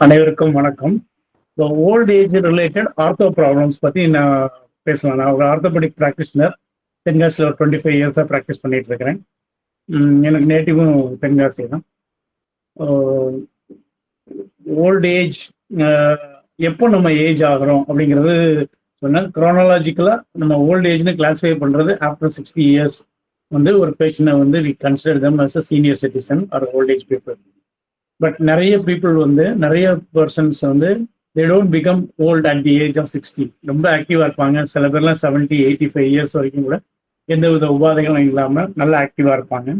அனைவருக்கும் வணக்கம். So old age related ortho problems பற்றி நான் பேசலாம். நான் ஒரு ஆர்த்தோபெடிக் ப்ராக்டிஷனர். தென்காசியில் ஒரு 25 இயர்ஸாக ப்ராக்டிஸ் பண்ணிட்டு இருக்கிறேன். எனக்கு நேட்டிவும் தென்காசி தான். ஓல்ட் ஏஜ் எப்போ நம்ம ஏஜ் ஆகிறோம் அப்படிங்கிறது சொன்னால், க்ரோனாலஜிக்கலாக நம்ம ஓல்ட் ஏஜ்னு கிளாஸிஃபை பண்ணுறது ஆஃப்டர் 60 இயர்ஸ் வந்து ஒரு பேஷண்ட்டை வந்து we consider them as a senior citizen or old age people. But நிறைய பீப்புள் வந்து நிறைய பர்சன்ஸ் வந்து they don't become old at the age of 60. ரொம்ப ஆக்டிவாக இருப்பாங்க. சில பேர்லாம் 70, 85 இயர்ஸ் வரைக்கும் கூட எந்த வித உபாதைகளும் இல்லாமல் நல்லா ஆக்டிவாக இருப்பாங்க.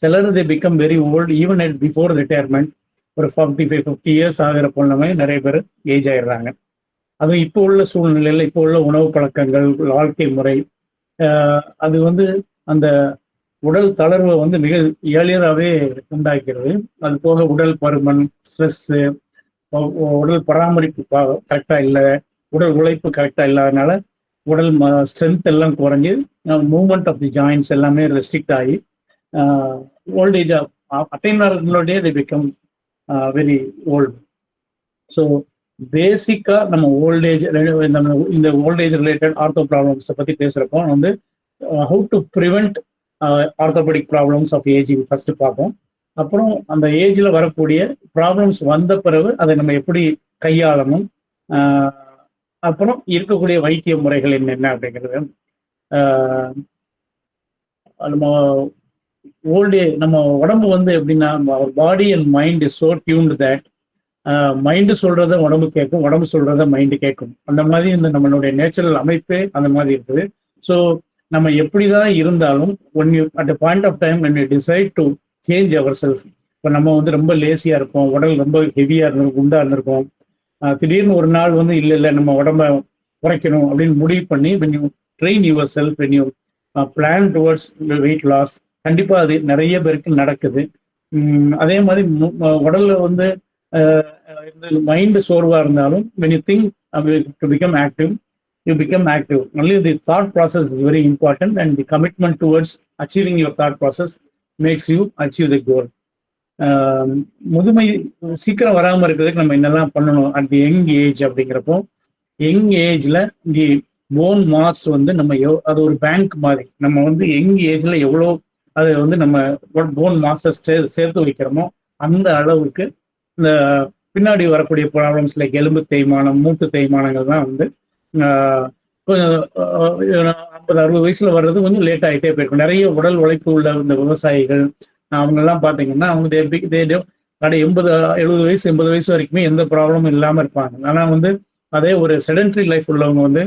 சிலர் they become very old even at before retirement. ஒரு 45, 50 இயர்ஸ் ஆகிற பொண்ணுமே நிறைய பேர் ஏஜ் ஆயிடுறாங்க. அதுவும் இப்போ உள்ள சூழ்நிலையில், இப்போ உள்ள உணவு பழக்கங்கள், வாழ்க்கை முறை, அது வந்து அந்த உடல் தளர்வை வந்து மிக ஏழியராகவே உண்டாக்கிறது. அது போக உடல் பருமன், ஸ்ட்ரெஸ்ஸு, உடல் பராமரிப்பு கரெக்டாக இல்லை, உடல் உழைப்பு கரெக்டாக இல்லாதனால உடல் ஸ்ட்ரென்த் எல்லாம் குறைஞ்சி மூவ்மெண்ட் ஆஃப் தி ஜாயின்ஸ் எல்லாமே ரெஸ்ட்ரிக்ட் ஆகி ஓல்டேஜ் அட்டைன் ஆகிறதுங்களோடய தி பிகம் வெரி ஓல்டு. ஸோ பேசிக்காக நம்ம ஓல்டேஜ் இந்த ஓல்டேஜ் ரிலேட்டட் ஆர்த்தோ ப்ராப்ளம்ஸை பற்றி பேசுகிறப்போ வந்து how to prevent orthopaedic problems of ageing first பார்ப்போம். அப்புறம் அந்த ஏஜில் வரக்கூடிய ப்ராப்ளம்ஸ் வந்த பிறகு அதை நம்ம எப்படி கையாளணும், அப்புறம் இருக்கக்கூடிய வைத்திய முறைகள் என்னென்ன அப்படிங்கிறது. நம்ம நம்ம உடம்பு வந்து எப்படின்னா, அவர் body and mind is so tuned that mind சொல்றத உடம்பு கேட்கும், உடம்பு சொல்றத மைண்டு கேட்கும். அந்த மாதிரி இந்த நம்மளுடைய நேச்சுரல் அமைப்பே அந்த மாதிரி இருக்குது. ஸோ நம்ம எப்படிதான் இருந்தாலும் when you at a point of time when you decide to change ourselves, இப்போ நம்ம வந்து ரொம்ப லேசியாக இருப்போம், உடல் ரொம்ப ஹெவியாக இருந்திருக்கும், குண்டாக இருந்திருக்கும். திடீர்னு ஒரு நாள் வந்து இல்லை நம்ம உடம்ப குறைக்கணும் அப்படின்னு முடிவு பண்ணி when you train yourself, when you plan towards weight loss, கண்டிப்பாக அது நிறைய பேருக்கு நடக்குது. அதே மாதிரி உடல்ல வந்து மைண்டு சோர்வாக இருந்தாலும் when you think to become active, you become active. Only the thought process is very important, and the commitment towards achieving your thought process makes you achieve the goal. முதுமை சீக்கிரம் வராமல் இருக்கிறதுக்கு நம்ம என்னெல்லாம் பண்ணணும் அட் தி யங் ஏஜ் அப்படிங்கிறப்போ, young ஏஜில் தி phone mass வந்து நம்ம அது ஒரு பேங்க் மாதிரி. நம்ம வந்து யங் ஏஜில் எவ்வளோ அதை வந்து நம்ம போன் மாஸை சேர்த்து வைக்கிறோமோ அந்த அளவுக்கு இந்த பின்னாடி வரக்கூடிய ப்ராப்ளம்ஸ் லைக் எலும்பு தேய்மானம், மூட்டு தேய்மானங்கள் தான் வந்து கொஞ்சம் 50-60 வயசுல வர்றது கொஞ்சம் லேட் ஆகிட்டே போயிருக்கும். நிறைய உடல் உழைப்பு உள்ள இந்த விவசாயிகள் அவங்கெல்லாம் பார்த்தீங்கன்னா அவங்க 70 வயசு 80 வயசு வரைக்குமே எந்த ப்ராப்ளமும் இல்லாமல் இருப்பாங்க. ஆனால் வந்து அதே ஒரு செடன்ட்ரி லைஃப் உள்ளவங்க வந்து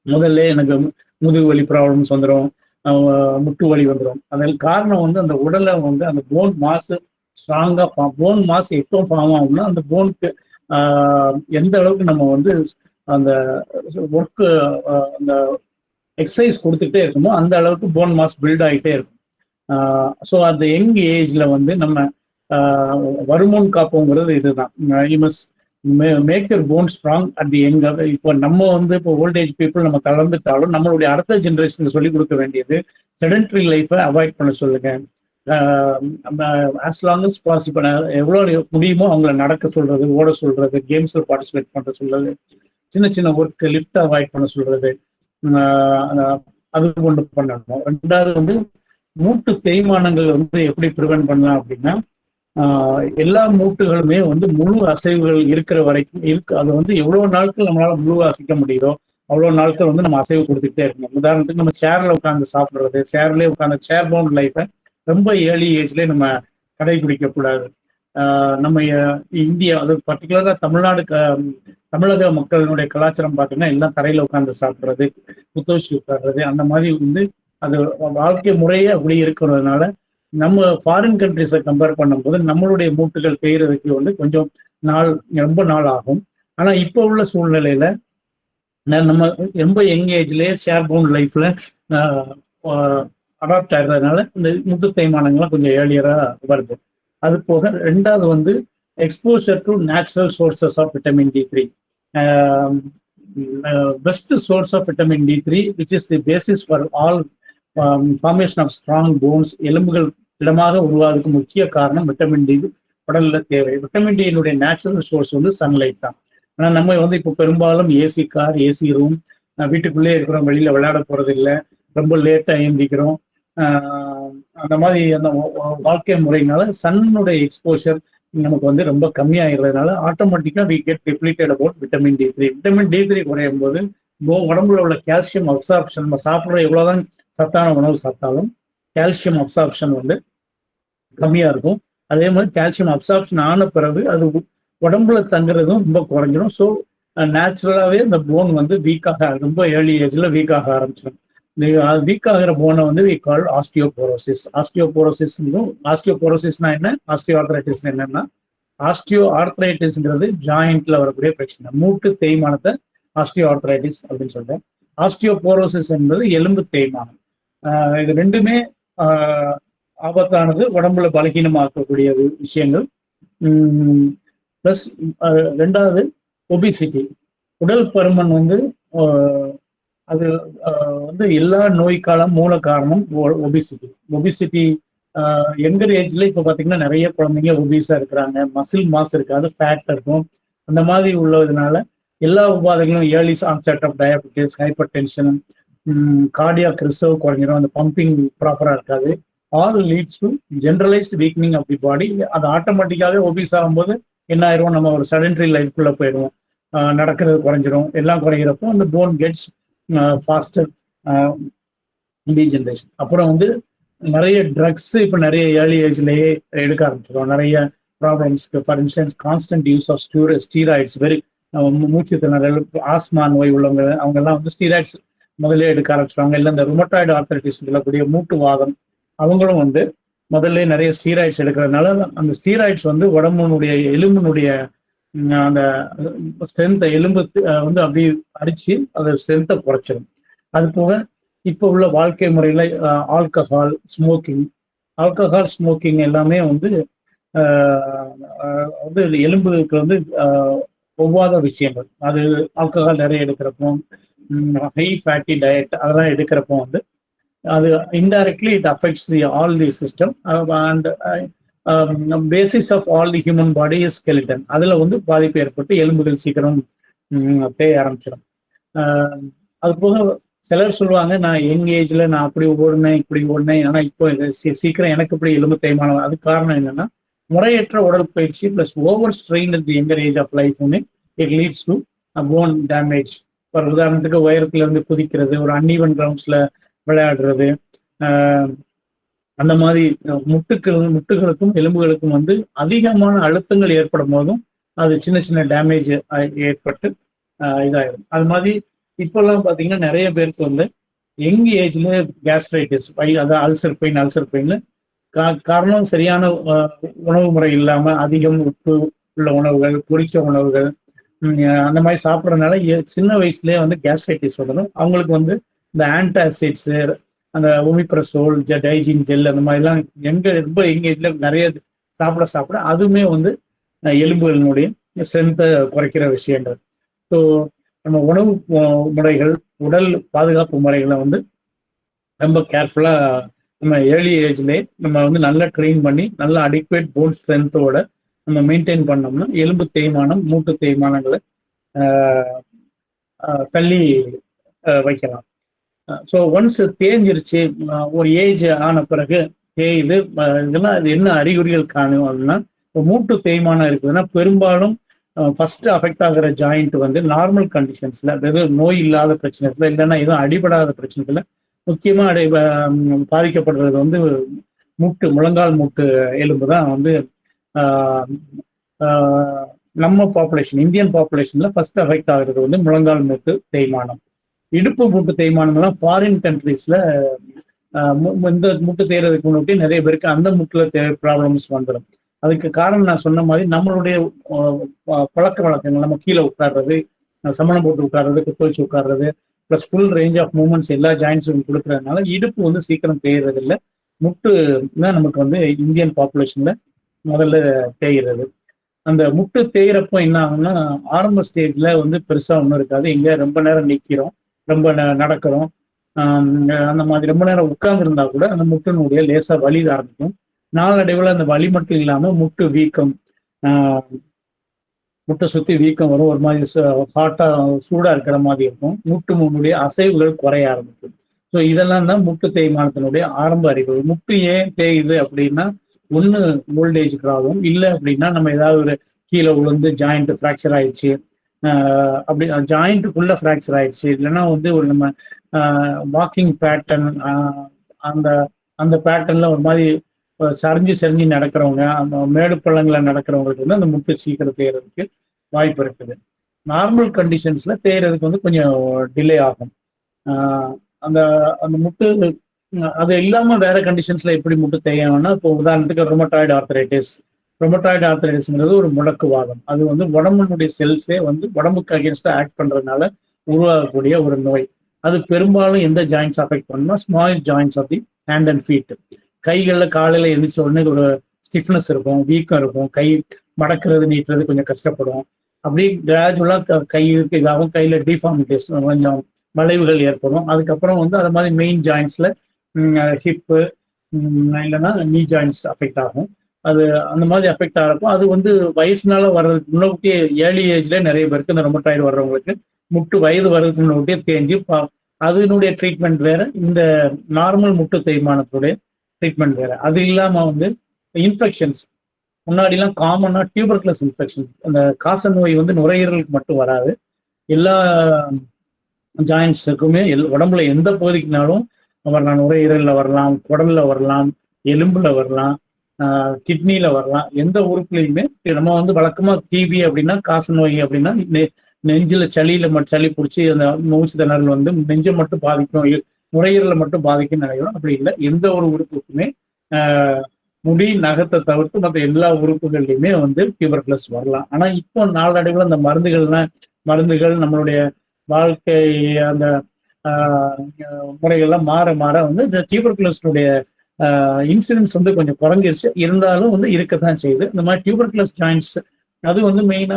முதல்ல எனக்கு முதுகு வலி ப்ராப்ளம்ஸ் வந்துடும், முட்டு வலி வந்துடும். அதற்கு காரணம் வந்து அந்த உடலை வந்து அந்த போன் மாஸ் ஸ்ட்ராங்காக போன் மாஸ் எப்போ ஃபார்ம் ஆகும்னா, அந்த போனுக்கு எந்த அளவுக்கு நம்ம வந்து அந்த ஒர்க்கு அந்த எக்ஸசைஸ் கொடுத்துட்டே இருக்குமோ அந்த அளவுக்கு போன் மாஸ் பில்ட் ஆகிட்டே இருக்கும். ஸோ அந்த யங் ஏஜில் வந்து நம்ம வருமுன் காப்போங்கிறது இதுதான். You must make your bone strong at the young. இப்போ நம்ம வந்து இப்போ ஓல்டேஜ் பீப்புள் நம்ம தளர்ந்துட்டாலும் நம்மளுடைய அடுத்த ஜென்ரேஷனுக்கு சொல்லிக் கொடுக்க வேண்டியது செடன்ட்ரி லைஃப்பை அவாய்ட் பண்ண சொல்லுங்க. ஆஸ் லாங் அஸ் பாசிபிள் எவ்வளோ முடியுமோ அவங்கள நடக்க சொல்றது, ஓட சொல்றது, கேம்ஸில் பார்ட்டிசிபேட் பண்ணுற சொல்றது, சின்ன சின்ன ஒர்க்கு லிஃப்ட் அவாய்ட் பண்ண சொல்றது, அது கொண்டு பண்ணணும். ரெண்டாவது வந்து மூட்டு தேய்மானங்கள் வந்து எப்படி ப்ரிவென்ட் பண்ணலாம் அப்படின்னா, எல்லா மூட்டுகளுமே வந்து முழு அசைவுகள் இருக்கிற வரைக்கும் அது வந்து எவ்வளோ நாட்கள் நம்மளால முழு அசைக்க முடியுதோ அவ்வளோ நாட்கள் வந்து நம்ம அசைவு கொடுத்துக்கிட்டே இருக்கணும். உதாரணத்துக்கு நம்ம சேர்ல உட்காந்து சாப்பிட்றது, சேர்லேயே உட்காந்து சேர் பவுண்ட் லைஃப்பை ரொம்ப ஏர்லி ஏஜ்லேயே நம்ம கடைபிடிக்கக்கூடாது. நம்ம இந்தியா, அது பர்டிகுலராக தமிழக மக்களினுடைய கலாச்சாரம் பார்த்தீங்கன்னா எல்லாம் தரையில் உட்காந்து சாப்பிட்றது, குத்தோச்சி உட்கார்றது, அந்த மாதிரி வந்து அது வாழ்க்கை முறையே அப்படி இருக்கிறதுனால நம்ம ஃபாரின் கண்ட்ரிஸை கம்பேர் பண்ணும்போது நம்மளுடைய மூட்டுகள் பெய்யறதுக்கு வந்து கொஞ்சம் ரொம்ப நாள் ஆகும். ஆனால் இப்போ உள்ள சூழ்நிலையில நம்ம ரொம்ப யங் ஏஜ்லேயே ஷேர் பவுண்ட் லைஃப்ல அடாப்ட் ஆகிறதுனால இந்த முட்டு தேய்மானங்கள்லாம் கொஞ்சம் ஏர்லியராக வருது. அது போக ரெண்டாவது வந்து exposure to natural sources of vitamin D3. Best source of vitamin D3 which is the basis for all formation of strong bones. எலும்புகள் திடமாக உருவாவதற்கு முக்கிய காரணம் விட்டமின் D உடல்ல தேவை. விட்டமின் டியினுடைய நேச்சுரல் சோர்ஸ் வந்து சன்லைட் தான். ஆனா நம்ம வந்து இப்போ பெரும்பாலும் ஏசி கார், ஏசி ரூம், வீட்டுக்குள்ளே இருக்கிறோம், வெளியில விளையாட போறது இல்லை, ரொம்ப லேட்டா எழுந்திக்கிறோம். அந்த மாதிரி அந்த வாழ்க்கை முறையினால சன்னுடைய எக்ஸ்போஷர் நமக்கு வந்து ரொம்ப கம்மியாகிறதுனால ஆட்டோமேட்டிக்கா we get depleted about vitamin D3. Vitamin D3 குறையும் போது உடம்புல உள்ள கால்சியம் அப்சார்ப்ஷன், நம்ம சாப்பிட்ற எவ்வளவுதான் சத்தான உணவு சாப்பிட்டாலும் கால்சியம் அப்சார்ப்ஷன் வந்து கம்மியா இருக்கும். அதே மாதிரி கால்சியம் அப்சார்ப்ஷன் ஆன பிறகு அது உடம்புல தங்குறதும் ரொம்ப குறைஞ்சிடும். ஸோ நேச்சுரலாகவே இந்த போன் வந்து வீக்காக, ரொம்ப ஏர்லி ஏஜ்ல வீக்காக ஆரம்பிச்சிடும். வீக் ஆகிற போனை வந்து வி கால் ஆஸ்டியோபோரோசிஸ். ஆஸ்டியோபோரோசிஸ்னா என்ன, ஆஸ்டியோ ஆர்த்ரைட்டிஸ் என்னன்னா, ஆஸ்டியோ ஆர்த்ரைட்டிஸ்ங்கிறது ஜாயிண்ட்ல வரக்கூடிய பிரச்சனை, மூட்டு தேய்மானத்தை ஆஸ்டியோ ஆர்த்ரைட்டிஸ் அப்படின்னு சொல்றேன். ஆஸ்டியோபோரோசிஸ் என்பது எலும்பு தேய்மானம். இது ரெண்டுமே ஆபத்தானது, உடம்புல பலகீனமாக்கக்கூடிய விஷயங்கள். பிளஸ் ரெண்டாவது ஒபிசிட்டி, உடல் பருமன் வந்து அது வந்து எல்லா நோய்க்காலம் மூல காரணம் ஒபிசிட்டி. யங்கர் ஏஜ்ல இப்போ பார்த்தீங்கன்னா நிறைய குழந்தைங்க ஒபிஸா இருக்கிறாங்க, மசில் மாஸ் இருக்காது, ஃபேட் இருக்கும். அந்த மாதிரி உள்ளதுனால எல்லா உபாதைகளும், early onset of diabetes, hypertension, cardiac reserve குறைஞ்சிடும், அந்த பம்பிங் ப்ராப்பரா இருக்காது. All leads to generalised weakening of the body. அது ஆட்டோமேட்டிக்காகவே ஒபிஸ் ஆகும்போது என்ன ஆயிரும், நம்ம ஒரு செடென்டரி லைஃப்குள்ள போயிடுவோம், நடக்கிறது குறைஞ்சிரும். எல்லாம் குறைகிறப்போ அந்த போன் கெட்ஸ் ஃபாஸ்டர் டீஜெனரேஷன். அப்புறம் வந்து நிறைய ட்ரக்ஸ் இப்போ நிறைய ஏர்லி ஏஜ்லேயே எடுக்க ஆரம்பிச்சிடும், நிறைய ப்ராப்ளம்ஸ்க்கு. For instance constant use of steroids, very மூச்சு திணறல், ஆஸ்மா நோய் உள்ளவங்க அவங்கெல்லாம் வந்து ஸ்டீராய்ட்ஸ் முதல்ல எடுக்க ஆரம்பிச்சிருவாங்க. இல்லை இந்த ருமட்டாய்டு ஆர்த்ரைட்டிஸ் சொல்லக்கூடிய மூட்டு வாதம், அவங்களும் வந்து முதல்ல நிறைய ஸ்டீராய்ட்ஸ் எடுக்கிறதுனால அந்த ஸ்டீராய்ட்ஸ் வந்து உடம்புனுடைய எலும்பினுடைய அந்த ஸ்ட்ரென்த்தை, எலும்பு வந்து அப்படியே அடிச்சு அந்த ஸ்ட்ரென்த்தை குறைச்சிடும். அது போக இப்போ உள்ள வாழ்க்கை முறையில ஆல்கஹால் ஸ்மோக்கிங் எல்லாமே வந்து வந்து எலும்புக்கு வந்து ஒவ்வாத விஷயங்கள். அது ஆல்கஹால் நிறைய எடுக்கிறப்போ, ஹை ஃபேட்டி டயட் அதெல்லாம் எடுக்கிறப்போ வந்து அது indirectly it affects all the system. And basis of all the human body is skeleton. அதுல வந்து பாதிப்பு ஏற்பட்டு எலும்புகள் சீக்கிரம் தேய ஆரம்பிச்சிடும். அது போக சிலர் சொல்லுவாங்க, நான் யங் ஏஜ்ல நான் அப்படி ஓடினேன் இப்படி ஓடினேன், ஆனா இப்போ சீக்கிரம் எனக்கு இப்படி எலும்பு தேய்மானம். அதுக்கு காரணம் என்னன்னா, முறையற்ற உடற்பயிற்சி plus over strain at the younger age of life ஒன்று it leads to bone damage. ஒரு உதாரணத்துக்கு உயரத்துல இருந்து குதிக்கிறது, ஒரு அன்ஈவன் கிரவுண்ட்ஸ்ல விளையாடுறது, அந்த மாதிரி முட்டுகளுக்கும் எலும்புகளுக்கும் வந்து அதிகமான அழுத்தங்கள் ஏற்படும் போதும் அது சின்ன சின்ன டேமேஜ் ஏற்பட்டு இதாயிடும். அது மாதிரி இப்பெல்லாம் பார்த்தீங்கன்னா நிறைய பேருக்கு வந்து யங் ஏஜ்ல கேஸ்ட்ரைட்டிஸ், அதாவது அல்சர் பெயின் காரணம் சரியான உணவு முறை இல்லாம அதிகம் உப்பு உள்ள உணவுகள், பொரிச்ச உணவுகள் அந்த மாதிரி சாப்பிட்றதுனால சின்ன வயசுலேயே வந்து கேஸ்ட்ரைட்டிஸ் வரணும். அவங்களுக்கு வந்து இந்த ஆன்டாசிட்ஸ், அந்த ஒமிப்ரசோல், டைஜின் ஜெல், அந்த மாதிரிலாம் ரொம்ப யங் ஏஜ்ல நிறைய சாப்பிட அதுவுமே வந்து எலும்புகளினுடைய ஸ்ட்ரென்த்தை குறைக்கிற விஷயங்கள். ஸோ நம்ம உணவு முறைகள், உடல் பாதுகாப்பு முறைகளை வந்து ரொம்ப கேர்ஃபுல்லா நம்ம ஏர்லி ஏஜ்லேயே நம்ம வந்து நல்லா ட்ரெயின் பண்ணி நல்ல அடிக்வேட் போன் ஸ்ட்ரென்த்தோட நம்ம மெயின்டைன் பண்ணோம்னா எலும்பு தேய்மானம், மூட்டு தேய்மானங்களை தள்ளி வைக்கலாம். ஸோ ஒன்ஸ் தேஞ்சிருச்சு, ஒரு ஏஜ் ஆன பிறகு தேயுது, இதெல்லாம் அது என்ன அறிகுறிகள் காணும் அப்படின்னா, மூட்டு தேய்மானம் இருக்குதுன்னா பெரும்பாலும் ஃபர்ஸ்ட் அஃபெக்ட் ஆகிற ஜாயிண்ட் வந்து நார்மல் கண்டிஷன்ஸ்ல, வெறும் நோய் இல்லாத பிரச்சனைகள் இல்லைன்னா எதுவும் அடிபடாத பிரச்சனைகள் முக்கியமாக பாதிக்கப்படுறது வந்து முழங்கால் மூட்டு எலும்பு தான் வந்து நம்ம பாப்புலேஷன், இந்தியன் பாப்புலேஷன்ல ஃபர்ஸ்ட் அஃபெக்ட் ஆகுறது வந்து முழங்கால் மூட்டு தேய்மானம். இடுப்பு மூட்டு தேய்மானம்லாம் ஃபாரின் கண்ட்ரீஸ்ல இந்த மூட்டு தேய்றதுக்கு முன்னாடி நிறைய பேருக்கு அந்த மூட்டுல ப்ராப்ளம்ஸ் வந்துடும். அதுக்கு காரணம் நான் சொன்ன மாதிரி நம்மளுடைய பழக்க வழக்கங்கள், நம்ம கீழே உட்கார்றது, சமணம் போட்டு உட்கார்றது, குத்து வச்சு உட்கார்றது, plus full range of movements எல்லா ஜாயின்ஸும் கொடுக்கறதுனால இடுப்பு வந்து சீக்கிரம் தேய்றது இல்லை. முட்டு தான் நமக்கு வந்து இந்தியன் பாப்புலேஷன்ல முதல்ல தேய்கிறது. அந்த முட்டு தேய்றப்போ என்ன ஆகும்னா, ஆரம்ப ஸ்டேஜ்ல வந்து பெருசா ஒன்றும் இருக்காது, எங்க ரொம்ப நேரம் நிற்கிறோம், ரொம்ப நடக்கிறோம், அந்த மாதிரி ரொம்ப நேரம் உட்கார்ந்து இருந்தா கூட அந்த முட்டினுடைய லேசா வலி ஆரம்பிக்கும். நாளடைவில் அந்த வலி மட்டும் இல்லாம முட்டு வீக்கம், முட்டை சுத்தி வீக்கம் வரும், ஒரு மாதிரி ஹாட்டா சூடா இருக்கிற மாதிரி இருக்கும், முட்டு முன்னுடைய அசைவுகள் குறைய ஆரம்பிக்கும். ஸோ இதெல்லாம் தான் முட்டு தேய்மானத்தினுடைய ஆரம்ப அறிகுறி. முட்டு ஏன் தேயுது அப்படின்னா, ஒன்று ஓல்டேஜ் ப்ராப்ளம், இல்லை அப்படின்னா நம்ம ஏதாவது ஒரு கீழே விழுந்து ஜாயிண்ட் ஃப்ராக்சர் ஆயிடுச்சு, அப்படி ஜாயிண்ட்டுக்குள்ள ஃப்ராக்சர் ஆயிடுச்சு, இல்லைன்னா வந்து ஒரு நம்ம வாக்கிங் பேட்டர்ன், அந்த அந்த பேட்டர்ன்ல ஒரு மாதிரி சரிஞ்சு சரிஞ்சு நடக்கிறவங்க, அந்த மேடு பள்ளங்களை நடக்கிறவங்களுக்கு வந்து அந்த முட்டு சீக்கிரம் தேயறதுக்கு வாய்ப்பு இருக்குது. நார்மல் கண்டிஷன்ஸ்ல தேயறதுக்கு வந்து கொஞ்சம் டிலே ஆகும். அந்த அந்த முட்டு அது இல்லாம வேற கண்டிஷன்ஸ்ல எப்படி முட்டு தேயணும்னா, இப்போ உதாரணத்துக்கு ரொமட்டாய்டு ஆர்த்தரைட்டிஸ். ரொமட்டாய்டு ஆர்த்தரைட்டிஸ்ங்கிறது ஒரு முடக்குவாதம். அது வந்து உடம்புடைய செல்ஸே வந்து உடம்புக்கு அகேன்ஸ்டா ஆக்ட் பண்றதுனால உருவாகக்கூடிய ஒரு நோய். அது பெரும்பாலும் எந்த ஜாயின்ஸ் அஃபெக்ட் பண்ணுன்னா, small joints of the hand and feet. கைகளில் காலையில் எழுந்திரிச்ச உடனே ஒரு ஸ்டிஃப்னஸ் இருக்கும், வீக்கம் இருக்கும், கை மடக்கிறது நீட்டுறது கொஞ்சம் கஷ்டப்படும். அப்படி கிராஜுவலாக கை இதாகும், கையில் டிஃபார்மிட்டிஸ் கொஞ்சம் வளைவுகள் ஏற்படும். அதுக்கப்புறம் வந்து அது மாதிரி மெயின் ஜாயின்ஸ்ல ஹிப்பு இல்லைன்னா நீ ஜாயின்ஸ் அஃபெக்ட் ஆகும். அது அந்த மாதிரி அஃபெக்ட் ஆகிறப்போ அது வந்து வயசுனால வர்றதுக்கு முன்னாடியே ஏர்லி ஏஜ்ல நிறைய பேருக்கு இந்த ரொமட்டாய்டு வர்றவங்களுக்கு முட்டு வயது வர்றதுக்கு முன்னாடியே தேஞ்சு அதனுடைய ட்ரீட்மெண்ட் வேற, இந்த நார்மல் முட்டு தேய்மானத்துடைய ட்ரீட்மெண்ட் வேற. அது இல்லாம வந்து இன்ஃபெக்ஷன்ஸ், முன்னாடிலாம் காமனா டியூபர்குலஸ் இன்ஃபெக்ஷன், அந்த காச நோய் வந்து நுரையீரலுக்கு மட்டும் வராது, எல்லா ஜாயின்ஸுக்குமே உடம்புல எந்த பகுதிக்குனாலும் வரலாம். நுரையீரல்ல வரலாம், குடல்ல வரலாம், எலும்புல வரலாம், கிட்னில வரலாம், எந்த உறுப்புலையுமே. நம்ம வந்து வழக்கமா டிபி அப்படின்னா, காச நோய் அப்படின்னா நெஞ்சில சளி பிடிச்சி அந்த மூச்சு திணறல் வந்து நெஞ்சை மட்டும் பாதிக்கும், நுரையீரலை மட்டும் பாதிக்கும் நினைக்கிறோம். அப்படி இல்லை, எந்த ஒரு உறுப்புக்குமே முடி நகத்தை தவிர்த்து மற்ற எல்லா உறுப்புகள்லையுமே வந்து டியூபர்குலஸ் வரலாம். ஆனா இப்போ நாளடைவில் அந்த மருந்துகள் நம்மளுடைய வாழ்க்கை அந்த முறைகள்லாம் மாற மாற வந்து இந்த டியூபர்குலஸ்னுடைய இன்சிடென்ட்ஸ் வந்து கொஞ்சம் குறைஞ்சிருச்சு. இருந்தாலும் வந்து இருக்கத்தான் செய்யுது. இந்த மாதிரி டியூபர்குலஸ் ஜாயின்ட்ஸ் அது வந்து மெயினா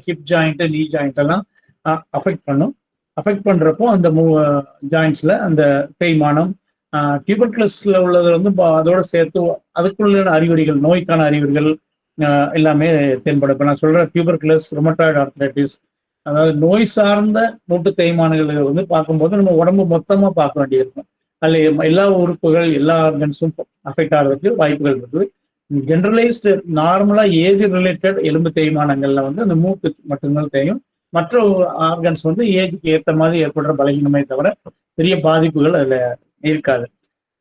ஹிப் ஜாயிண்ட், நீ ஜாயிண்ட் எல்லாம் அஃபெக்ட் பண்றப்போ அந்த ஜாயின்ட்ஸ்ல அந்த தேய்மானம், டியூபர்குலஸ்ல உள்ளது வந்து அதோட சேர்த்து அதுக்குள்ள அறிகுறிகள், நோய்க்கான அறிகுறிகள் எல்லாமே தென்படும். இப்போ நான் சொல்ற டியூபர்குலஸ், ரொமட்டாய்டு ஆர்த்தரைட்டிஸ், அதாவது நோய் சார்ந்த மூட்டு தேய்மானங்களை வந்து பார்க்கும்போது நம்ம உடம்பு மொத்தமா பார்க்க வேண்டியிருக்கும். அதில் எல்லா உறுப்புகள், எல்லா ஆர்கன்ஸும் அஃபெக்ட் ஆகிறதுக்கு வாய்ப்புகள் இருக்குது. ஜென்ரலைஸ்டு நார்மலா ஏஜ் ரிலேட்டட் எலும்பு தேய்மானங்கள்ல வந்து அந்த மூட்டு மட்டும்தான் தேயும். மற்ற ஆர்கன்ஸ் வந்து ஏஜுக்கு ஏற்ற மாதிரி ஏற்படுற பலகீனமே தவிர பெரிய பாதிப்புகள் அதுல இருக்காது.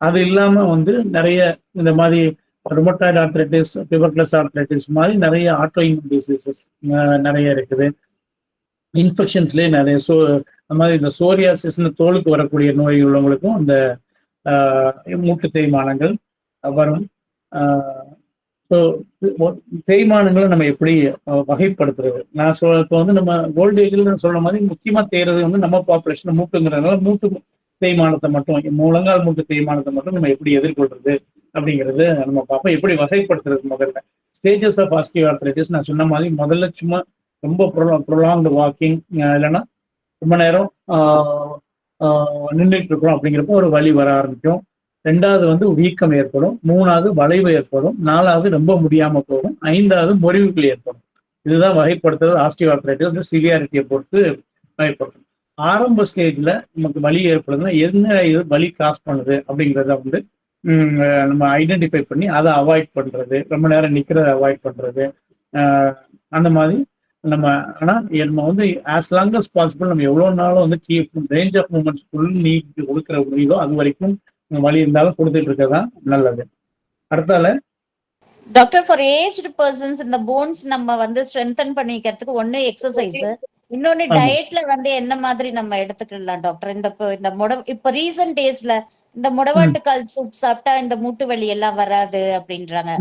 அது இல்லாம வந்து நிறைய இந்த மாதிரி ரொமட்டாய்டு ஆர்த்தரைட்டிஸ், டியூபர்குலஸ் ஆர்த்தரைட்டிஸ் மாதிரி நிறைய ஆட்டோஇம்யூன் டிசீசஸ் நிறைய இருக்குது. இன்ஃபெக்ஷன்ஸ்லேயே நிறைய அந்த மாதிரி இந்த சோரியாசிஸ்னு தோலுக்கு வரக்கூடிய நோய் உள்ளவங்களுக்கும் இந்த மூட்டு தேய்மானங்கள் வரும். ஸோ தேய்மானங்களை நம்ம எப்படி வகைப்படுத்துறது? நான் இப்போ வந்து நம்ம ஓல்டேஜில் சொல்ற மாதிரி முக்கியமாக தேய்றது வந்து நம்ம பாப்புலேஷன் மூட்டுங்கிறதுனால மூட்டு தேய்மானத்தை மட்டும், முழங்கால் மூட்டு தேய்மானத்தை மட்டும் நம்ம எப்படி எதிர்கொள்றது அப்படிங்கிறது நம்ம பார்ப்போம். எப்படி வகைப்படுத்துறது? முதல்ல ஸ்டேஜஸ் ஆஃப் ஆஸ்டியோஆர்த்ரைட்டிஸ் நான் சொன்ன மாதிரி முதல்ல சும்மா ரொம்ப ப்ரொலாங்டு வாக்கிங், இல்லைன்னா ரொம்ப நேரம் நின்றுட்டு இருக்கிறோம் அப்படிங்கிறப்போ ஒரு வலி வர ஆரம்பிக்கும். ரெண்டாவது வந்து வீக்கம் ஏற்படும், மூணாவது வளைவு ஏற்படும், நாலாவது ரொம்ப முடியாம போகும், ஐந்தாவது முறிவுகள் ஏற்படும். இதுதான் வகைப்படுத்துறது ஆஸ்டியோஆர்த்ரைட்டிஸ் சிவியாரிட்டியை பொறுத்து வகைப்படுத்தும். ஆரம்ப ஸ்டேஜ்ல நமக்கு வலி ஏற்படுதுன்னா என்ன இது வலி காஸ் பண்ணுது அப்படிங்கிறத வந்து நம்ம ஐடென்டிஃபை பண்ணி அதை அவாய்ட் பண்றது, ரொம்ப நேரம் நிற்கிறத அவாய்ட் பண்றது, அந்த மாதிரி நம்ம வந்து ஆஸ் லாங் அஸ் பாசிபிள் நம்ம எவ்வளவு நாளும் வந்து ரேஞ்ச் ஆஃப் மூமெண்ட்ஸ் ஃபுல் நீட் கொடுக்குற முடியுதோ அது வரைக்கும் வலி இருந்தாலும் கொடுத்துட்டு இருக்கதான் நல்லது. அடுத்தால டாக்டர், ஃபார் ஏஜ்டு பர்சன்ஸ் இந்த போன்ஸ் நம்ம வந்து ஸ்ட்ரென்தன் பண்ணிக்கிறதுக்கு ஒண்ணு எக்ஸசைஸ், இன்னொன்னு டயட்ல வந்து என்ன மாதிரி நம்ம எடுத்துக்கலாம் டாக்டர்? இப்ப ரீசன்ட் டேஸ்ல இந்த முடவாட்டுக்கால் சூப் சாப்பிட்டா இந்த மூட்டு வலி எல்லாம் வராது அப்படின்றாங்க.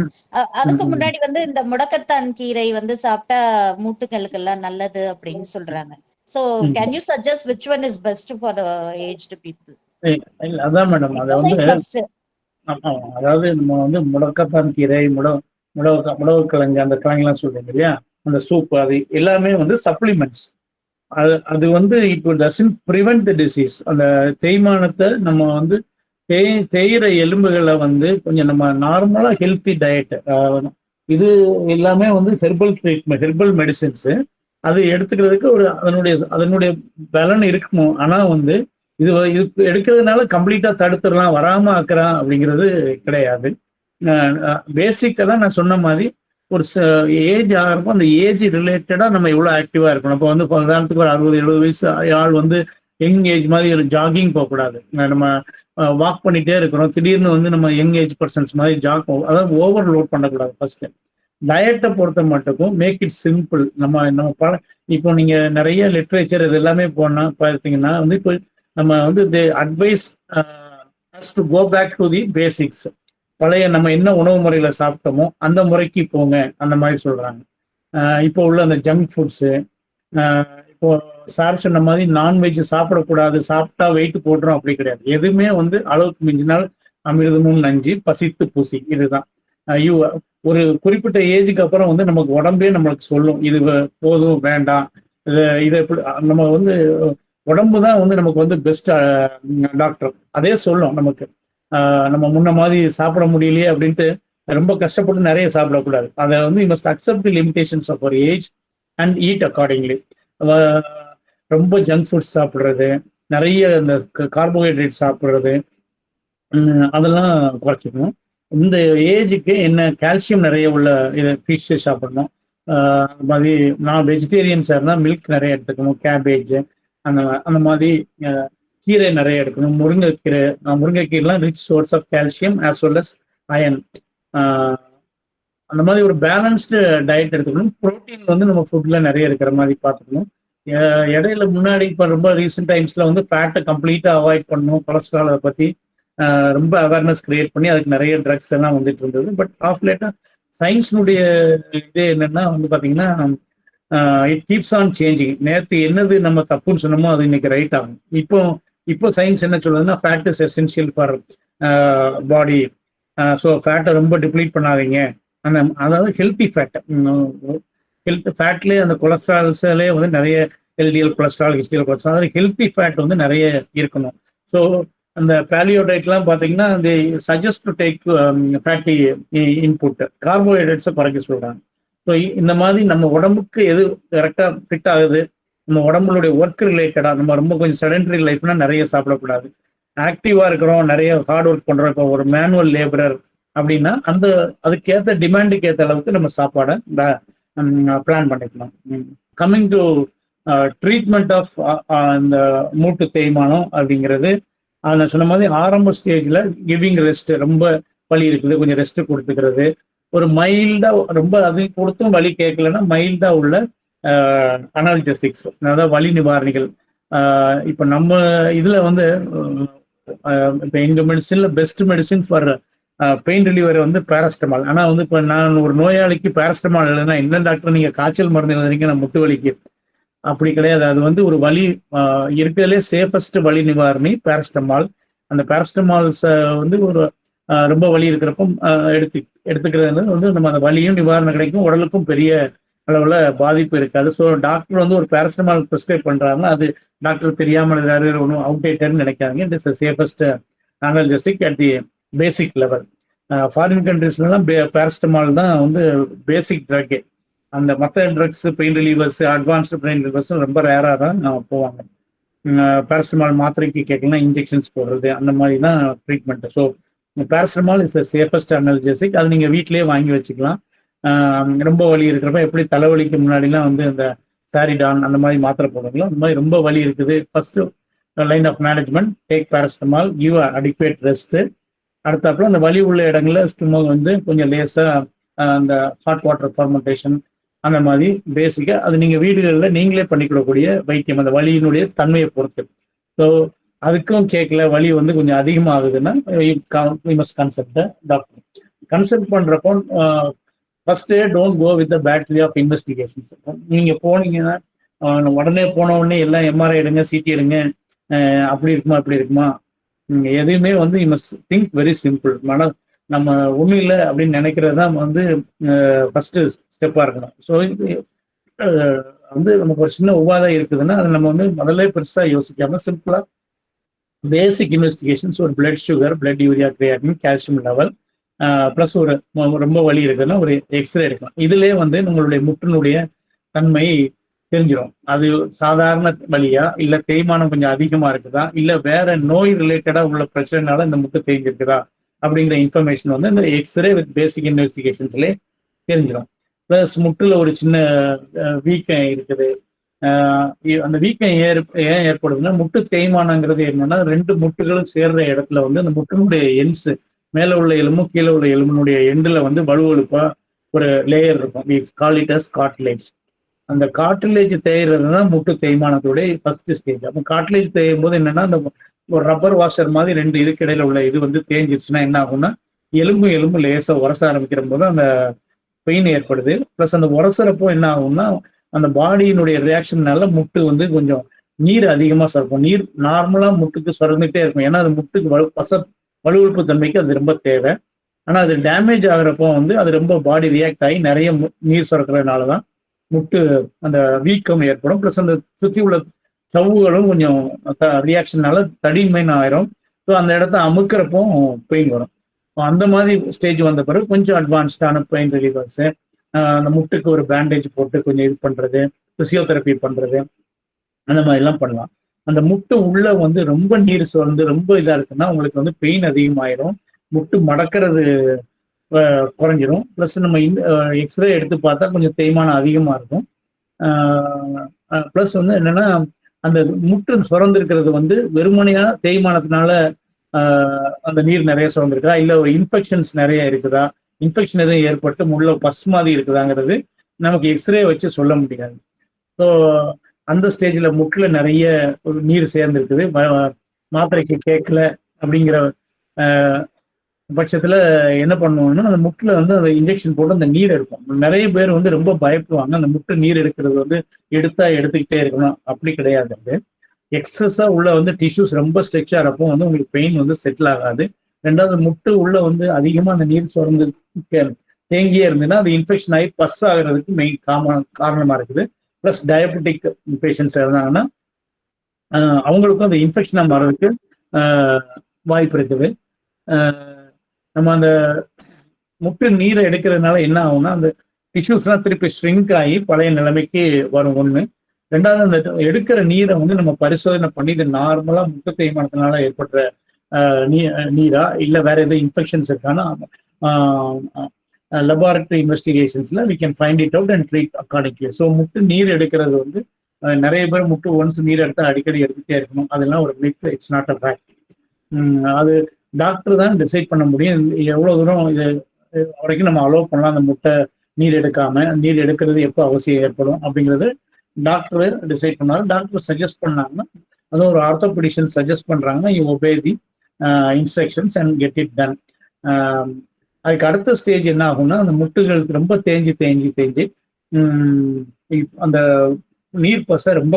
அதுக்கு முன்னாடி வந்து இந்த முடக்கத்தான் கீரை வந்து சாப்பிட்டா மூட்டுகளுக்கு எல்லாம் நல்லது அப்படின்னு சொல்றாங்க. So can you suggest which one is best for the aged people? அதான் மேடம், அதாவது நம்ம வந்து முடக்கத்தான் கீரை, முடவக்கிழங்கு, அந்த கிழங்குலாம் சொல்றீங்க இல்லையா, அந்த சூப், அது எல்லாமே வந்து சப்ளிமெண்ட்ஸ். அது வந்து இப்போ டசன்ட் ப்ரிவென்ட் த டிசீஸ். அந்த தேய்மானத்தை நம்ம வந்து தேயிற எலும்புகளை வந்து கொஞ்சம் நம்ம நார்மலா ஹெல்த்தி டயட், இது எல்லாமே வந்து ஹெர்பல் ட்ரீட்மெண்ட், ஹெர்பல் மெடிசின்ஸ். அது எடுத்துக்கிறதுக்கு ஒரு அதனுடைய பலன் இருக்குமோ. ஆனா வந்து இது எடுக்கிறதுனால கம்ப்ளீட்டா தடுத்துடலாம், வராம ஆக்குறான் அப்படிங்கிறது கிடையாது. பேசிக்கா தான் நான் சொன்ன மாதிரி ஒரு ஏஜ் ஆகிறப்போ அந்த ஏஜ் ரிலேட்டடா நம்ம எவ்வளவு ஆக்டிவா இருக்கணும். இப்போ வந்து உதாரணத்துக்கு ஒரு 60-70 வயசு ஆள் வந்து யங் ஏஜ் மாதிரி ஒரு ஜாகிங் போகக்கூடாது. நம்ம வாக் பண்ணிட்டே இருக்கிறோம், திடீர்னு வந்து நம்ம யங் ஏஜ் பர்சன்ஸ் மாதிரி அதாவது ஓவர்லோட் பண்ணக்கூடாது. ஃபர்ஸ்ட் டயட்டை பொறுத்த மட்டுக்கும் மேக் இட் சிம்பிள். நம்ம இப்போ நீங்க நிறைய லிட்ரேச்சர் இது எல்லாமே போனா பார்த்தீங்கன்னா வந்து இப்போ நம்ம வந்து advise to go back to the basics. பழைய நம்ம என்ன உணவு முறையில சாப்பிட்டோமோ அந்த முறைக்கு போங்க, அந்த மாதிரி சொல்றாங்க. இப்போ உள்ள அந்த ஜங்க் ஃபுட்ஸு, இப்போ சார் சொன்ன மாதிரி நான்வெஜ் சாப்பிடக்கூடாது, சாப்பிட்டா வெயிட் போடுறோம் அப்படி கிடையாது. எதுவுமே வந்து அளவுக்கு மிஞ்சினால் அமிர்தமும் நஞ்சு, பசித்து பூசி, இதுதான். ஒரு குறிப்பிட்ட ஏஜுக்கு அப்புறம் வந்து நமக்கு உடம்பே நம்மளுக்கு சொல்லும் இது போதும் வேண்டாம், இதை எப்படி நம்ம வந்து உடம்பு தான் வந்து நமக்கு வந்து பெஸ்ட் டாக்டர். அதே சொல்லும் நமக்கு. நம்ம முன்ன மாதிரி சாப்பிட முடியலையே அப்படின்ட்டு ரொம்ப கஷ்டப்பட்டு நிறைய சாப்பிடக்கூடாது. அதை வந்து you must accept the limitations of our age and eat accordingly. ரொம்ப ஜங்க் ஃபுட்ஸ் சாப்பிட்றது, நிறைய இந்த கார்போஹைட்ரேட் சாப்பிட்றது, அதெல்லாம் குறைச்சிக்கணும். இந்த ஏஜுக்கு என்ன கால்சியம் நிறைய உள்ள இதை ஃபிஷ் சாப்பிடணும். அது மாதிரி நான் வெஜிடேரியன்ஸாக இருந்தால் மில்க் நிறைய எடுத்துக்கணும், கேபேஜ் அந்த மாதிரி கீரை நிறைய எடுக்கணும். முருங்கைக்கீரைலாம் rich source of calcium as well as iron. அந்த மாதிரி ஒரு பேலன்ஸ்டு டயட் எடுத்துக்கணும். ப்ரோட்டீன் வந்து நம்ம ஃபுட்ல நிறைய இருக்கிற மாதிரி பார்த்துக்கணும். இடையில முன்னாடி இப்போ ரொம்ப ரீசெண்ட் டைம்ஸ்ல வந்து ஃபேட்டை கம்ப்ளீட்டாக அவாய்ட் பண்ணணும், கொலஸ்ட்ராலை பற்றி ரொம்ப அவேர்னஸ் கிரியேட் பண்ணி அதுக்கு நிறைய ட்ரக்ஸ் எல்லாம் வந்துட்டு இருந்தது. பட் ஆஃப் லேட்டா சயின்ஸ்னுடைய இது என்னன்னா வந்து பார்த்தீங்கன்னா இட் கீப்ஸ் ஆன் சேஞ்சிங். நேற்று என்னது நம்ம தப்புன்னு சொன்னோமோ அது இன்னைக்கு ரைட் ஆகும். இப்போ சயின்ஸ் என்ன சொல்லுதுன்னா fat is essential for body. So ஃபேட்டை ரொம்ப டிப்ளீட் பண்ணாதீங்க. அதாவது ஹெல்த்தி ஃபேட்லேயே அந்த கொலஸ்ட்ரால்ஸ்லேயே வந்து நிறைய எல்டிஎல் கொலஸ்ட்ரால், ஹெச்டிஎல் கொலஸ்ட்ரால், அதாவது ஹெல்த்தி ஃபேட் வந்து நிறைய இருக்கணும். ஸோ அந்த பேலியோ டயட்லாம் பார்த்தீங்கன்னா அந்த suggest to take fatty input, கார்போஹைட்ரேட்ஸை குறைக்க சொல்கிறாங்க. ஸோ இந்த மாதிரி நம்ம உடம்புக்கு எது கரெக்டாக ஃபிட் ஆகுது, நம்ம உடம்புடைய ஒர்க் ரிலேட்டடாக, நம்ம ரொம்ப கொஞ்சம் செடென்டரி லைஃப்னா நிறைய சாப்பிடக்கூடாது. ஆக்டிவாக இருக்கிறோம், நிறைய ஹார்ட் ஒர்க் பண்ணுறோம், இப்போ ஒரு மேனுவல் லேபரர் அப்படின்னா அதுக்கேற்ற டிமாண்டுக்கு ஏற்ற அளவுக்கு நம்ம சாப்பாடை பிளான் பண்ணிக்கலாம். கம்மிங் டு ட்ரீட்மெண்ட் ஆஃப் இந்த மூட்டு தேய்மானம் அப்படிங்கிறது, நான் சொன்ன மாதிரி ஆரம்ப ஸ்டேஜில் கிவிங் ரெஸ்ட், ரொம்ப வலி இருக்குது கொஞ்சம் ரெஸ்ட் கொடுத்துக்கிறது, ஒரு மைல்டா ரொம்ப அது கொடுத்தும் வலி கேட்கலன்னா மைல்டா உள்ள அனால்ஜெசிக்ஸ், அதாவது வலி நிவாரணிகள். இப்போ நம்ம இதுல வந்து இப்போ எங்க மெடிசின்ல best medicine for pain reliever வந்து பேராஸ்டமால். ஆனால் வந்து இப்போ நான் ஒரு நோயாளிக்கு பேராஸ்டமால் எழுதுனா என்ன டாக்டர் நீங்க காய்ச்சல் மருந்து எழுதுறீங்க நான் முட்டு வலிக்கு, அப்படி கிடையாது. அது வந்து ஒரு வலி இருக்கிறதுலே சேஃபஸ்ட் வலி நிவாரணி பேராஸ்டமால். அந்த பேராஸ்டமால்ஸை வந்து ஒரு ரொம்ப வலி இருக்கிறப்போ எடுத்துக்கிறது வந்து நம்ம அந்த வலியும் நிவாரணம் கிடைக்கும், உடலுக்கும் பெரிய அளவில் பாதிப்பு இருக்காது. ஸோ டாக்டர் வந்து ஒரு பேராஸ்டமால் ப்ரிஸ்கிரைப் பண்ணுறாங்கன்னா அது டாக்டர் தெரியாமல் ஏதாவது ஒன்றும் அவுடேட்டட்னு நினைக்காதீங்க. It is safest analgesic at the basic level. Foreign கண்ட்ரீஸ்லாம் பேராஸ்டமால் தான் வந்து பேசிக் ட்ரக்கு. அந்த மற்ற drugs, pain relievers, advanced pain relievers ரொம்ப ரேராக தான் போவாங்க. பேராஸ்டமால் மாத்திரைக்கு கேட்கலாம், இன்ஜெக்ஷன்ஸ் போடுறது, அந்த மாதிரி தான் treatment. So paracetamol is the safest analgesic. அது நீங்கள் வீட்டிலேயே வாங்கி வச்சுக்கலாம். ரொம்ப வலி இருக்கிறப்ப எப்படி தலைவலிக்கு முன்னாடிலாம் வந்து இந்த சாரிடான் அந்த மாதிரி மாத்திரை போடுறீங்களோ அந்த மாதிரி ரொம்ப வலி இருக்குது, first line of management take paracetamol, give adequate rest. அடுத்தாப்புல அந்த வலி உள்ள இடங்கள்ல ஸ்டொமக் வந்து கொஞ்சம் லேசாக அந்த ஹாட் வாட்டர் ஃபர்மெண்டேஷன் அந்த மாதிரி பேசிக்காக அது நீங்கள் வீடுகளில் நீங்களே பண்ணிக்கூடக்கூடிய வைத்தியம், அந்த வலியினுடைய தன்மையை பொறுத்து. ஸோ அதுக்கும் கேட்கல, வலி வந்து கொஞ்சம் அதிகமாகுதுன்னா you must consult doctor. Consult பண்ணுறப்போ ஃபர்ஸ்டே don't go with the battery of investigations. நீங்கள் போனீங்கன்னா உடனே போன உடனே எல்லாம் எம்ஆர்ஐ எடுங்க, சிடி எடுங்க, அப்படி இருக்குமா இப்படி இருக்குமா, எதுவுமே வந்து you must think very simple. நம்ம ஒன்றும் இல்லை அப்படின்னு நினைக்கிறது தான் வந்து ஃபர்ஸ்ட் ஸ்டெப்பாக இருக்கணும். ஸோ வந்து நமக்கு ஒரு சின்ன உபாதை இருக்குதுன்னா அதை நம்ம வந்து முதல்ல பெருசாக யோசிக்காம சிம்பிளாக பேசிக் இன்வெஸ்டிகேஷன்ஸ் ஒரு blood sugar, blood urea, creatine, calcium level, plus ஒரு ரொம்ப வலி இருக்குதுன்னா ஒரு எக்ஸ்ரே எடுக்கலாம். இதுலேயே வந்து உங்களுடைய முட்டினுடைய தன்மை தெரிஞ்சிடும். அது சாதாரண வலியா, இல்லை தேய்மானம் கொஞ்சம் அதிகமாக இருக்குதா, இல்லை வேற நோய் ரிலேட்டடாக உள்ள பிரச்சனைனால இந்த முட்டு தேய்ஞ்சிருக்குதா அப்படிங்கிற இன்ஃபர்மேஷன் வந்து இந்த எக்ஸ்ரே வித் பேசிக் இன்வெஸ்டிகேஷன்ஸ்லேயே தெரிஞ்சிடும். ப்ளஸ் முட்டில் ஒரு சின்ன வீக்கம் இருக்குது. அந்த வீக்கம் ஏன் ஏற்படுதுன்னா, முட்டு தேய்மானங்கிறது என்னன்னா, 2 முட்டுகளும் சேர்ற இடத்துல வந்து அந்த முட்டினுடைய எண்ட்ஸ், மேலே உள்ள எலும்பும் கீழே உள்ள எலும்பினுடைய எண்டில் வந்து வலுவழுப்பா ஒரு லேயர் இருக்கும். Call it as cartilage. அந்த கார்ட்லேஜ் தேய்றது தான் முட்டு தேய்மானத்துடைய ஃபர்ஸ்ட் ஸ்டேஜ். அப்போ கார்ட்லேஜ் தேயும் போது என்னன்னா, அந்த ஒரு ரப்பர் வாஷர் மாதிரி 2 இதுக்கு இடையில உள்ள இது வந்து தேஞ்சிருச்சுன்னா என்ன ஆகும்னா, எலும்பு லேசாக உரச ஆரம்பிக்கிற போது அந்த பெயின் ஏற்படுது. ப்ளஸ் அந்த உரசுறப்போ என்ன ஆகும்னா, அந்த பாடியினுடைய ரியாக்ஷன்னால முட்டு வந்து கொஞ்சம் நீர் அதிகமாக சுரக்கும். நீர் நார்மலாக முட்டுக்கு சுரந்துகிட்டே இருக்கும். ஏன்னா அது முட்டுக்கு வலுவழுப்பு தன்மைக்கு அது ரொம்ப தேவை. ஆனால் அது டேமேஜ் ஆகிறப்போ வந்து அது ரொம்ப பாடி ரியாக்ட் ஆகி நிறைய நீர் சுரக்கிறதுனால தான் முட்டு அந்த வீக்கம் ஏற்படும். ப்ளஸ் அந்த சுற்றி உள்ள சவ்வுகளும் கொஞ்சம் ரியாக்ஷனால தடிமன் ஆயிரும். ஸோ அந்த இடத்த அமுக்கிறப்போ பெயின் வரும். அந்த மாதிரி ஸ்டேஜ் வந்த பிறகு கொஞ்சம் அட்வான்ஸ்டான பெயின் ரிலீவர்ஸு, அந்த முட்டுக்கு ஒரு பேண்டேஜ் போட்டு கொஞ்சம் இது பண்ணுறது, ஃபிசியோதெரப்பி பண்ணுறது, அந்த மாதிரிலாம் பண்ணலாம். அந்த முட்டு உள்ள வந்து ரொம்ப நீர் வந்து ரொம்ப இதாக இருக்குன்னா உங்களுக்கு வந்து பெயின் அதிகமாயிரும். முட்டு மடக்கிறது குறைஞ்சிரும். ப்ளஸ் நம்ம எக்ஸ்ரே எடுத்து பார்த்தா கொஞ்சம் தேய்மானம் அதிகமாக இருக்கும். ப்ளஸ் வந்து என்னென்னா, அந்த முட்டு சுரந்திருக்கிறது வந்து வெறுமனையாக தேய்மானத்தினால அந்த நீர் நிறைய சுரந்திருக்கா, இல்லை இன்ஃபெக்ஷன்ஸ் நிறைய இருக்குதா, இன்ஃபெக்ஷன் எதுவும் ஏற்பட்டு முள்ள பஸ் மாதிரி இருக்குதாங்கிறது நமக்கு எக்ஸ்ரே வச்சு சொல்ல முடியாது. ஸோ அந்த ஸ்டேஜில் முட்டில் நிறைய ஒரு நீர் சேர்ந்துருக்குது, மாத்திரைக்கு கேட்கல அப்படிங்கிற பட்சத்தில் என்ன பண்ணுவோம்னா, அந்த முட்டில் வந்து அந்த இன்ஜெக்ஷன் போட்டு அந்த நீர் எடுப்போம். நிறைய பேர் வந்து ரொம்ப பயப்படுவாங்க, அந்த முட்டை நீர் எடுக்கிறது வந்து எடுத்துக்கிட்டே இருக்கணும். அப்படி கிடையாது. அது எக்ஸஸாக உள்ள வந்து டிஷ்யூஸ் ரொம்ப ஸ்ட்ரெச் ஆகிறப்போ வந்து உங்களுக்கு பெயின் வந்து செட்டில் ஆகாது. ரெண்டாவது முட்டு உள்ள வந்து அதிகமாக அந்த நீர் சுரந்து தேங்கியே இருந்ததுன்னா அது இன்ஃபெக்ஷன் ஆகி பஸ் ஆகிறதுக்கு மெயின் காரணமாக இருக்குது. ப்ளஸ் டயபெட்டிக் பேஷண்ட்ஸ் இருந்தாங்கன்னா அவங்களுக்கும் அந்த இன்ஃபெக்ஷனாக மாறதுக்கு வாய்ப்பு இருக்குது. நம்ம அந்த முட்டு நீரை எடுக்கிறதுனால என்ன ஆகும்னா, அந்த டிஷ்யூஸ்லாம் திருப்பி ஷ்ரிங்க் ஆகி பழைய நிலைமைக்கு வரும் ஒன்று. ரெண்டாவது, அந்த எடுக்கிற நீரை வந்து நம்ம பரிசோதனை பண்ணி இது நார்மலாக முட்டு தேய்மானத்தினால ஏற்படுற நீரா இல்லை வேற எதுவும் இன்ஃபெக்ஷன்ஸ் இருக்கானா லெபார்டரி இன்வெஸ்டிகேஷன்ஸ்ல we can find it out and treat accordingly. So முட்டு நீர் எடுக்கிறது வந்து நிறைய பேர் முட்டு ஒன்ஸ் நீர் எடுத்தால் அடிக்கடி எடுத்துகிட்டே இருக்கணும், அதெல்லாம் ஒரு myth, it's not a fact. அது டாக்டர் தான் டிசைட் பண்ண முடியும் எவ்வளோ தூரம் இது வரைக்கும் நம்ம அலோவ் பண்ணலாம். அந்த முட்டை நீர் எடுக்காம, நீர் எடுக்கிறது எப்போ அவசியம் ஏற்படும் அப்படிங்கிறது டாக்டர் டிசைட் பண்ணாலும், டாக்டர் சஜஸ்ட் பண்ணாங்கன்னா, அதுவும் ஒரு ஆர்த்தோபெடிஷியன் சஜஸ்ட் பண்ணுறாங்கன்னா, you obey the instructions and get it done. அதுக்கு அடுத்த ஸ்டேஜ் என்ன ஆகும்னா, அந்த முட்டுகளுக்கு ரொம்ப தேஞ்சு அந்த நீர் பசை ரொம்ப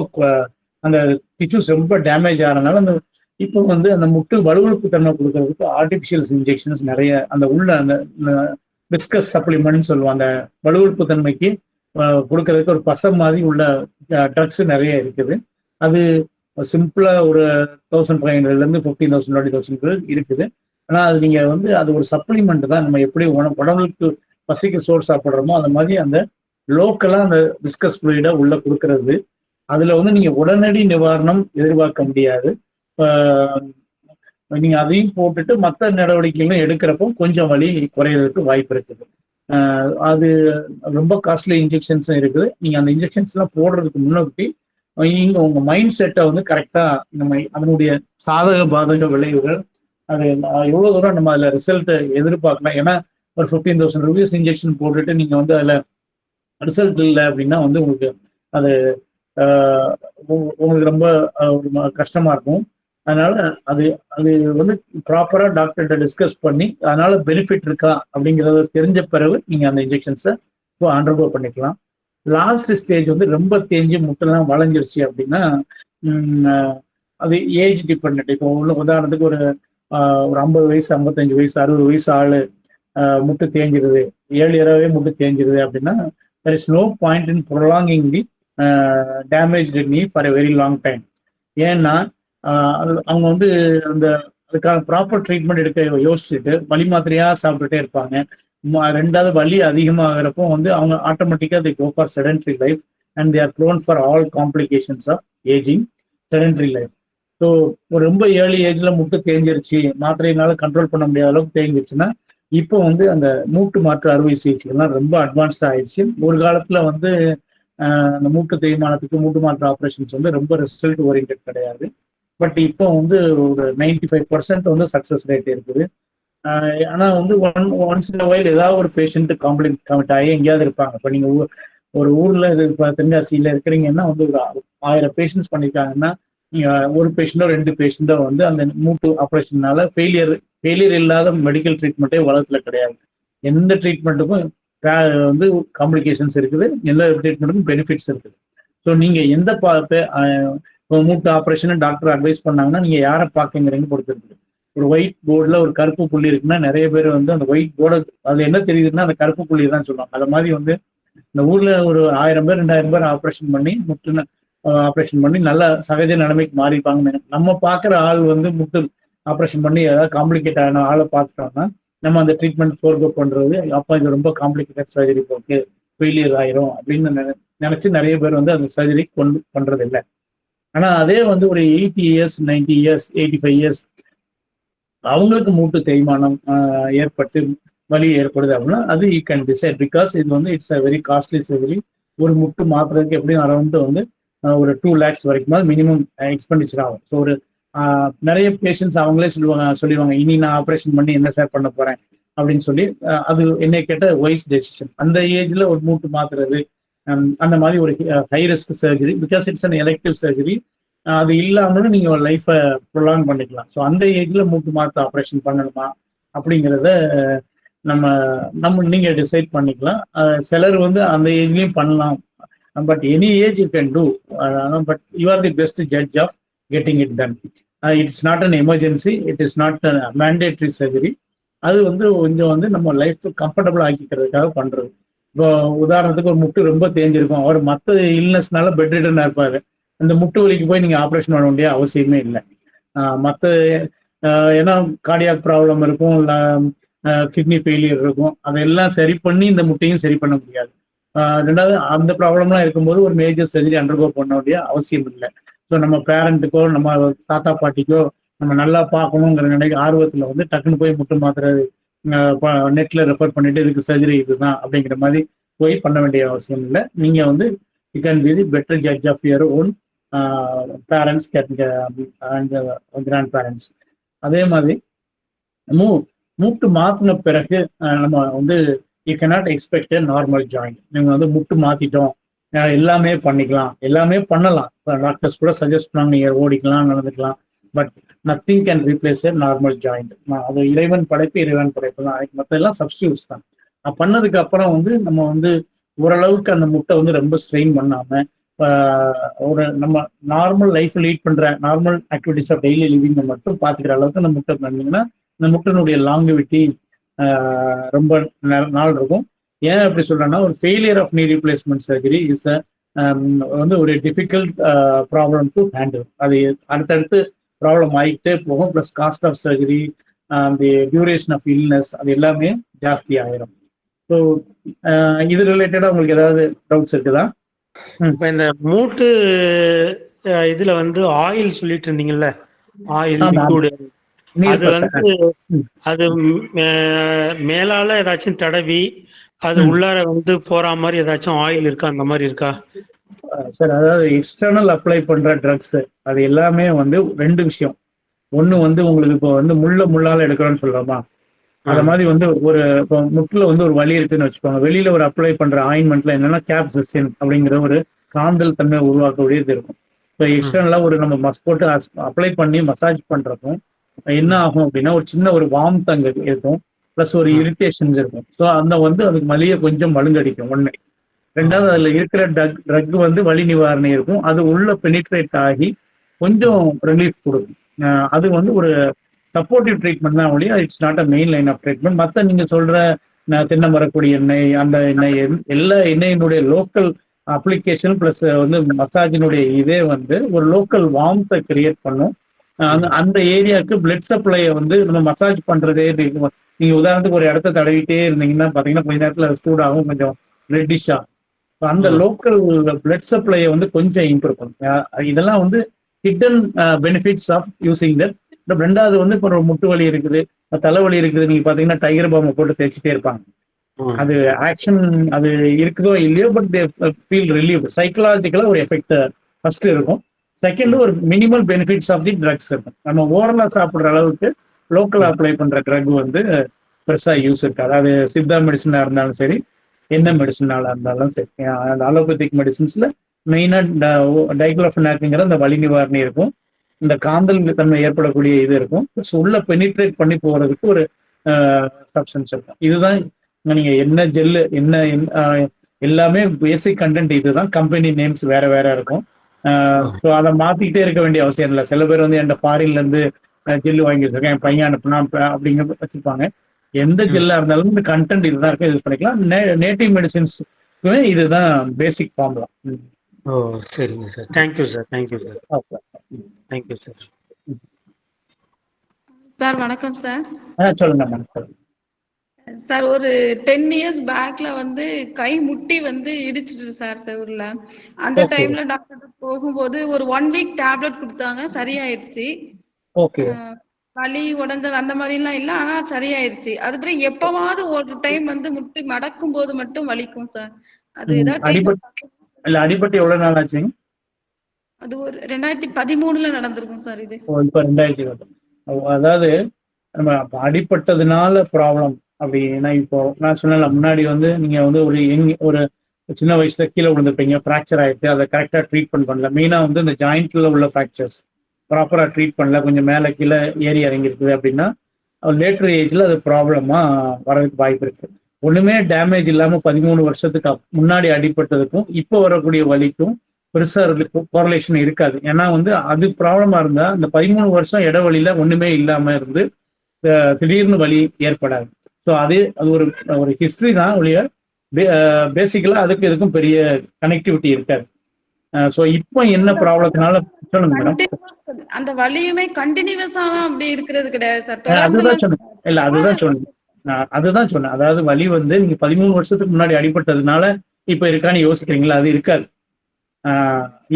அந்த டிஷ்யூஸ் ரொம்ப டேமேஜ் ஆகிறதுனால அந்த இப்போ வந்து அந்த முட்டு வலுவழுப்பு தன்மை கொடுக்கறதுக்கு ஆர்டிஃபிஷியல்ஸ் இன்ஜெக்ஷன்ஸ் நிறைய அந்த உள்ள அந்த விஸ்கஸ் சப்ளிமெண்ட்னு சொல்லுவோம், அந்த வலுவழுப்பு தன்மைக்கு கொடுக்கறதுக்கு ஒரு பசை மாதிரி உள்ள ட்ரக்ஸ் நிறைய இருக்குது. அது சிம்பிளாக ஒரு 1500 15,000 20,000 இருக்குது. ஆனால் அது நீங்கள் வந்து அது ஒரு சப்ளிமெண்ட் தான். நம்ம எப்படி உடம்புக்கு பசிக்கு சோறு சாப்பிட்றோமோ அந்த மாதிரி அந்த லோக்கலாக அந்த விஸ்கஸ் ஃப்ளூயிடை உள்ள கொடுக்கறது. அதில் வந்து நீங்கள் உடனடி நிவாரணம் எதிர்பார்க்க முடியாது. நீங்கள் அதையும் போட்டுட்டு மற்ற நடவடிக்கைகளும் எடுக்கிறப்போ கொஞ்சம் வலி குறையிறதுக்கு வாய்ப்பு இருக்குது. அது ரொம்ப காஸ்ட்லி இன்ஜெக்ஷன்ஸும் இருக்குது. நீங்கள் அந்த இன்ஜெக்ஷன்ஸ்லாம் போடுறதுக்கு முன்னாடி நீங்கள் உங்கள் மைண்ட் செட்டை வந்து கரெக்டாக நம்ம அதனுடைய சாதக பாதக விளைவுகள் அது எவ்வளோ தூரம் நம்ம அதில் ரிசல்ட்டை எதிர்பார்க்கலாம். ஏன்னா ஒரு 15,000 rupees இன்ஜெக்ஷன் போட்டுட்டு நீங்கள் வந்து அதில் ரிசல்ட் இல்லை அப்படின்னா வந்து உங்களுக்கு அது உங்களுக்கு ரொம்ப கஷ்டமாக இருக்கும். அதனால அது வந்து ப்ராப்பராக டாக்டர்கிட்ட டிஸ்கஸ் பண்ணி அதனால பெனிஃபிட் இருக்கா அப்படிங்கிறத தெரிஞ்ச பிறகு நீங்கள் அந்த இன்ஜெக்ஷன்ஸை அண்டர்கோ பண்ணிக்கலாம். லாஸ்ட் ஸ்டேஜ் வந்து ரொம்ப தேஞ்சு முட்டெல்லாம் வளைஞ்சிருச்சு அப்படின்னா அது ஏஜ் டிபெண்ட். இப்போ உள்ள உதாரணத்துக்கு ஒரு 50 வயசு 55 வயசு 60 வயசு ஆள் முட்டு தேஞ்சிருது, 7 இரவே முட்டு தேஞ்சிருது அப்படின்னா there is no point in prolonging the damaged knee for a very long time. ஏன்னா அவங்க வந்து அந்த அதுக்கான ப்ராப்பர் ட்ரீட்மெண்ட் எடுக்க யோசிச்சுட்டு வலி மாத்திரையா சாப்பிட்டுட்டே இருப்பாங்க. ரெண்டாவது வலி அதிகமாகிறப்போ வந்து அவங்க ஆட்டோமேட்டிக்கா they go for sedentary life and they are prone for all complications of aging, sedentary life. So ஒரு ரொம்ப ஏர்லி ஏஜ்ல முட்டு தேஞ்சிருச்சு, மாத்திரையினால கண்ட்ரோல் பண்ண முடியாத அளவுக்கு தேங்கிருச்சுன்னா இப்போ வந்து அந்த மூட்டு மாற்று அறுவை சிகிச்சைகள்லாம் ரொம்ப அட்வான்ஸ்டா ஆயிடுச்சு. ஒரு காலத்துல வந்து அந்த மூட்டு தேய்மானத்துக்கு மூட்டு மாற்று ஆப்ரேஷன்ஸ் வந்து ரொம்ப ரிசல்ட் ஓரியன்ட் கிடையாது. பட் இப்போ வந்து ஒரு 95% வந்து சக்சஸ் ரேட் இருக்குது. ஆனா வந்து ஒன்ஸ் இன் வைல் ஏதாவது ஒரு பேஷண்ட் காம்ப்ளிகேட் ஆகி எங்கேயாவது இருப்பாங்க. இப்போ நீங்க ஒரு ஊர்ல இப்போ தென்காசியில இருக்கிறீங்கன்னா வந்து ஒரு 1000 பேஷண்ட்ஸ் பண்ணிருக்காங்கன்னா நீங்க ஒரு பேஷண்டோ 2 பேஷண்டோ வந்து அந்த மூட்டு ஆப்ரேஷன்னால ஃபெயிலியர் இல்லாத மெடிக்கல் ட்ரீட்மெண்ட்டே உலகத்துல கிடையாது. எந்த ட்ரீட்மெண்ட்டுக்கும் வந்து காம்ப்ளிகேஷன்ஸ் இருக்குது, எல்லா ட்ரீட்மெண்ட்டுக்கும் பெனிஃபிட்ஸ் இருக்குது. ஸோ நீங்க எந்த மூட்டு ஆப்ரேஷன் டாக்டர் அட்வைஸ் பண்ணாங்கன்னா நீங்க யாரை பார்க்குங்கிறீங்க பொறுத்திருக்கு. ஒரு ஒயிட் போர்டில் ஒரு கருப்பு புள்ளி இருக்குன்னா நிறைய பேர் வந்து அந்த ஒயிட் போர்டு அது என்ன தெரியுதுன்னா அந்த கருப்பு புள்ளி தான் சொல்லுவாங்க. அது மாதிரி வந்து இந்த ஊர்ல ஒரு 1000 பேர் 2000 பேர் ஆப்ரேஷன் பண்ணி முட்டு ஆப்ரேஷன் பண்ணி நல்ல சகஜ நிலைமைக்கு மாறிப்பாங்கன்னு நம்ம பார்க்குற ஆள் வந்து முட்டு ஆப்ரேஷன் பண்ணி ஏதாவது காம்ப்ளிகேட் ஆன ஆளை பார்த்துட்டோம்னா நம்ம அந்த ட்ரீட்மெண்ட் ஃபோர்கோ பண்றது அப்போ இது ரொம்ப காம்ப்ளிகேட்டட் சர்ஜரி போக்கு ஃபெயிலியர் ஆயிரும் அப்படின்னு நினைச்சு நிறைய பேர் வந்து அந்த சர்ஜரி பண்றது இல்லை. ஆனா அதே வந்து ஒரு 80 இயர்ஸ் 90 இயர்ஸ் 85 இயர்ஸ் அவங்களுக்கு மூட்டு தேய்மானம் ஏற்பட்டு வலி ஏற்படுது அப்படின்னா அது யூ கேன் டிசைட். பிகாஸ் இது வந்து it's a very costly surgery. ஒரு முட்டு மாத்துறதுக்கு எப்படியும் அரௌண்ட் வந்து ஒரு 2 lakhs வரைக்கும் மினிமம் எக்ஸ்பெண்டிச்சர் ஆகும். ஸோ ஒரு நிறைய பேஷண்ட்ஸ் அவங்களே சொல்லிடுவாங்க இனி நான் ஆப்ரேஷன் பண்ணி என்ன சார் பண்ண போறேன் அப்படின்னு சொல்லி. அது என்னை கேட்ட வைஸ் டெசிஷன். அந்த ஏஜ்ல ஒரு மூட்டு மாத்துறது அந்த மாதிரி ஒரு high risk surgery, because it's an elective surgery. அது இல்லாமலும் நீங்க லைஃபை ப்ரொலாங் பண்ணிக்கலாம். ஸோ அந்த ஏஜ்ல மூட்டு மாற்று ஆப்ரேஷன் பண்ணணுமா அப்படிங்கிறத நீங்க டிசைட் பண்ணிக்கலாம். சிலர் வந்து அந்த ஏஜ்லயும் பண்ணலாம். But any age you can do. But you are the best judge of getting it done. It's not an emergency, it is not mandatory surgery. அது வந்து கொஞ்சம் வந்து நம்ம லைஃப் கம்ஃபர்டபுள் ஆக்கிக்கிறதுக்காக பண்றது. இப்போ உதாரணத்துக்கு ஒரு முட்டு ரொம்ப தேஞ்சிருக்கும், அவர் மற்ற இல்னஸ்னால பெட் ரிட்டனா இருப்பாரு, அந்த முட்டு வலிக்கு போய் நீங்க ஆப்ரேஷன் பண்ண வேண்டிய அவசியமே இல்லை. மற்ற ஏன்னா கார்டியாக் ப்ராப்ளம் இருக்கும், இல்லை கிட்னி ஃபெயிலியர் இருக்கும், அதெல்லாம் சரி பண்ணி இந்த முட்டையும் சரி பண்ண முடியாது. ரெண்டாவது அந்த ப்ராப்ளம்லாம் இருக்கும்போது ஒரு மேஜர் சர்ஜரி அண்டர்கோ பண்ண வேண்டிய அவசியம் இல்லை. ஸோ நம்ம பேரண்ட்டுக்கோ நம்ம தாத்தா பாட்டிக்கோ நம்ம நல்லா பார்க்கணுங்கிற ஆர்வத்தில் வந்து டக்குன்னு போய் முட்டு மாத்துறது நெட்ல ரெஃபர் பண்ணிட்டு இதுக்கு சர்ஜரி இதுதான் அப்படிங்கிற மாதிரி போய் பண்ண வேண்டிய அவசியம் இல்லை. நீங்க வந்து you can be the better judge of your own parents and grandparents. அதே மாதிரி மூட்டு மாத்தின பிறகு நம்ம வந்து you cannot expect normal joint. நீங்க வந்து முட்டு மாத்திட்டோம் எல்லாமே பண்ணிக்கலாம், எல்லாமே பண்ணலாம். டாக்டர்ஸ் கூட சஜஸ்ட் பண்ணாங்க நீங்க ஓடிக்கலாம் நடந்துக்கலாம், but nothing can replace a normal joint. அது இறைவன் படைப்பு தான். அதுக்கு மற்ற எல்லாம் சப்ஸ்டியூட்ஸ் தான். பண்ணதுக்கு அப்புறம் வந்து நம்ம வந்து ஓரளவுக்கு அந்த முட்டை வந்து ரொம்ப ஸ்ட்ரெயின் பண்ணாம ஒரு நம்ம நார்மல் லைஃப் லீட் பண்ற normal activities of daily living மட்டும் பார்த்துக்கிற அளவுக்கு அந்த முட்டை பண்ணீங்கன்னா இந்த முட்டையினுடைய லாங்குவிட்டி ரொம்ப நாள் இருக்கும். ஏன் அப்படி சொல்றேன்னா ஒரு failure of knee replacement surgery is வந்து ஒரு டிஃபிகல்ட் ப்ராப்ளம் டு ஹேண்டில். அது அடுத்தடுத்து ப்ராப்ளம் ஆகிட்டே போகும். Plus cost of surgery, the duration of illness அது எல்லாமே ஜாஸ்தி ஆயிரும். ஸோ இது ரிலேட்டடா உங்களுக்கு ஏதாவது டவுட்ஸ் இருக்குதா? இப்போ இந்த மூட்டு இதுல வந்து ஆயில் சொல்லிட்டு இருந்தீங்கல்ல, ஆயில் லிக்விட், அது வந்து அது மேலால ஏதாச்சும் தடவி அது உள்ளார வந்து போற மாதிரி ஏதாச்சும் ஆயில் இருக்கா, அந்த மாதிரி இருக்கா சார்? அதாவது எக்ஸ்டர்னல் அப்ளை பண்ற ட்ரக்ஸ் அது எல்லாமே வந்து 2 விஷயம். ஒண்ணு வந்து உங்களுக்கு இப்போ வந்து முள்ளால எடுக்கிறோம்னு சொல்றோமா, அது மாதிரி வந்து ஒரு இப்போ முட்டுல வந்து ஒரு வலி இருக்குன்னு வச்சுக்கோங்க, வெளியில ஒரு அப்ளை பண்ற ஆயின்மெண்ட்ல என்னன்னா கேப்சசின் அப்படிங்கிற ஒரு காந்தல் தன்மை உருவாக்கக்கூடியது இருக்கும். இப்போ எக்ஸ்டர்னலா ஒரு நம்ம போட்டு அப்ளை பண்ணி மசாஜ் பண்றப்போ என்ன ஆகும் அப்படின்னா ஒரு சின்ன ஒரு வார்ம்த் அங்க இருக்கும், பிளஸ் ஒரு இரிட்டேஷன்ஸ் இருக்கும். ஸோ அந்த வந்து அதுக்கு வலியை கொஞ்சம் மழுங்கடிக்கும் ஒண்ணு. ரெண்டாவது அதுல இருக்கிற ட்ரக் வந்து வலி நிவாரணம் இருக்கும், அது உள்ள பெனிட்ரேட் ஆகி கொஞ்சம் ரிலீஃப் கொடுக்கும். அது வந்து ஒரு சப்போர்ட்டிவ் ட்ரீட்மெண்ட் தான் ஒழிய it's not a main line of treatment. மற்ற நீங்க சொல்ற தென்னை மரக்கூடிய எண்ணெய், அந்த எண்ணெய், எல்லா எண்ணெயினுடைய லோக்கல் அப்ளிகேஷன் பிளஸ் வந்து மசாஜினுடைய இதே வந்து ஒரு லோக்கல் வார்ம்த்தை கிரியேட் பண்ணும். அந்த ஏரியாவுக்கு பிளட் சப்ளையை வந்து நம்ம மசாஜ் பண்றதே இருக்கு. நீங்க உதாரணத்துக்கு ஒரு இடத்த தடவிட்டே இருந்தீங்கன்னா பாத்தீங்கன்னா கொஞ்ச நேரத்துல சூடாகும், கொஞ்சம் ரெட்டிஷா. அந்த லோக்கல் பிளட் சப்ளையை வந்து கொஞ்சம் இம்ப்ரூவ் பண்ணும். இதெல்லாம் வந்து hidden benefits of using that. ரெண்டாவது வந்து இப்போ ஒரு முட்டு வலி இருக்குது, தலைவலி இருக்குது, நீங்க பாத்தீங்கன்னா டைகர் பாம்பை போட்டு தேய்ச்சிட்டே இருப்பாங்க. அது ஆக்ஷன் அது இருக்குதோ இல்லையோ, பட் ஃபீல் ரிலீவ். சைக்கலாஜிக்கலா ஒரு எஃபெக்ட் ஃபர்ஸ்ட் இருக்கும். செகண்ட், ஒரு minimal benefits of the drugs இருக்கும். நம்ம ஓரலா சாப்பிடுற அளவுக்கு லோக்கல் அப்ளை பண்ற ட்ரக் வந்து பெருசா யூஸ் இருக்காது. அது சித்தா மெடிசனா இருந்தாலும் சரி, என்ன மெடிசனால இருந்தாலும் சரி. அந்த அலோபதிக் மெடிசின்ஸ்ல மெயினா டைக்ளோஃபெனாக்ங்கிற அந்த வலி நிவாரணி இருக்கும், இந்த காந்தல் தன்மை ஏற்படக்கூடிய இது இருக்கும். ஸோ உள்ள பெனிட்ரேட் பண்ணி போறதுக்கு ஒரு சப்ஸ்டன்ஸ் இருக்கும். இதுதான் நீங்க என்ன ஜெல்லு என்ன எல்லாமே பேசிக் கண்டென்ட் இதுதான். கம்பெனி நேம்ஸ் வேற வேற இருக்கும். ஸோ அதை மாத்திக்கிட்டே இருக்க வேண்டிய அவசியம் இல்லை. சில பேர் வந்து என் ஃபாரின்ல இருந்து ஜெல்லு வாங்கி வச்சிருக்கேன், என் பையன் அனுப்புனா அப்படிங்கிற வச்சிருப்பாங்க. எந்த ஜெல்லா இருந்தாலும் இந்த கண்டென்ட் இதுதான் இருக்கு, யூஸ் பண்ணிக்கலாம். நேட்டிவ் மெடிசின்ஸ்க்குமே இதுதான் பேசிக் ஃபார்முலா. ஓ சரிங்க sir, thank you sir, thank you sir, thank you sir. Sir வணக்கம் சார். சொல்லுங்க மேம். சார் ஒரு 10 இயர்ஸ் பேக்ல வந்து கை முட்டி வந்து இடிச்சிட்டு சார் செவுர்ல. அந்த டைம்ல டாக்டர் போகும்போது ஒரு 1 வீக் டேப்லெட் கொடுத்தாங்க, சரியாயிருச்சு. ஓகே. வலி உடஞ்சல் அந்த மாதிரி எல்லாம் இல்ல, ஆனா சரியாயிருச்சு. அதுக்கப்புறம் எப்பவாவது ஒரு டைம் வந்து முட்டி மடக்கும் போது மட்டும் வலிக்கும் சார். அது இல்ல அடிபட்டு எவ்வளவு நாள் ஆச்சுங்க? அது ஒரு 2013ல நடந்திருக்கும் சார் இது. இப்ப 2020. அதாவது நம்ம அடிபட்டதுனால ப்ராப்ளம் அப்படின்னா, இப்போ நான் சொன்னேன் முன்னாடி வந்து நீங்க வந்து ஒரு சின்ன வயசுல கீழே விழுந்திருப்பீங்க, ஃப்ராக்சர் ஆயிடுச்சு, அதை கரெக்டா ட்ரீட்மெண்ட் பண்ணல. மெயினா வந்து இந்த ஜாயிண்ட்ல உள்ள ஃப்ராக்சர்ஸ் ப்ராப்பரா ட்ரீட் பண்ணல, கொஞ்சம் மேலே கீழே ஏறி இறங்கி இருக்குது அப்படின்னா லேட்டர் ஏஜ்ல அது ப்ராப்ளமா வரதுக்கு வாய்ப்பு இருக்கு. ஒண்ணுமே டேமேஜ் இல்லாம 13 வருஷத்துக்கு முன்னாடி அடிபட்டதுக்கும் இப்போ வரக்கூடிய வலிக்கும் பெருசா கோரிலேஷன் இருக்காது. ஏன்னா வந்து அது ப்ராப்ளமா இருந்தா அந்த 13 வருஷம் இடைவெளியில ஒண்ணுமே இல்லாம இருந்து திடீர்னு வலி ஏற்படாது. ஸோ அது ஒரு ஹிஸ்டரி தான் ஒழிய பேசிக்கலா அதுக்கு இதுக்கும் பெரிய கனெக்டிவிட்டி இருக்காது. ஸோ இப்போ என்ன ப்ராப்ளத்தினால சொல்லுங்க மேடம். அந்த வலியுமே கண்டினியூஸா அப்படி இருக்கிறது கிடையாது சார். அதுதான் சொன்னேன். இல்ல அதுதான் சொன்னேன். அதாவது வலி வந்து நீங்க 13 வருஷத்துக்கு முன்னாடி அடிபட்டதுனால இப்ப இருக்கான்னு யோசிக்கிறீங்களா? அது இருக்காது.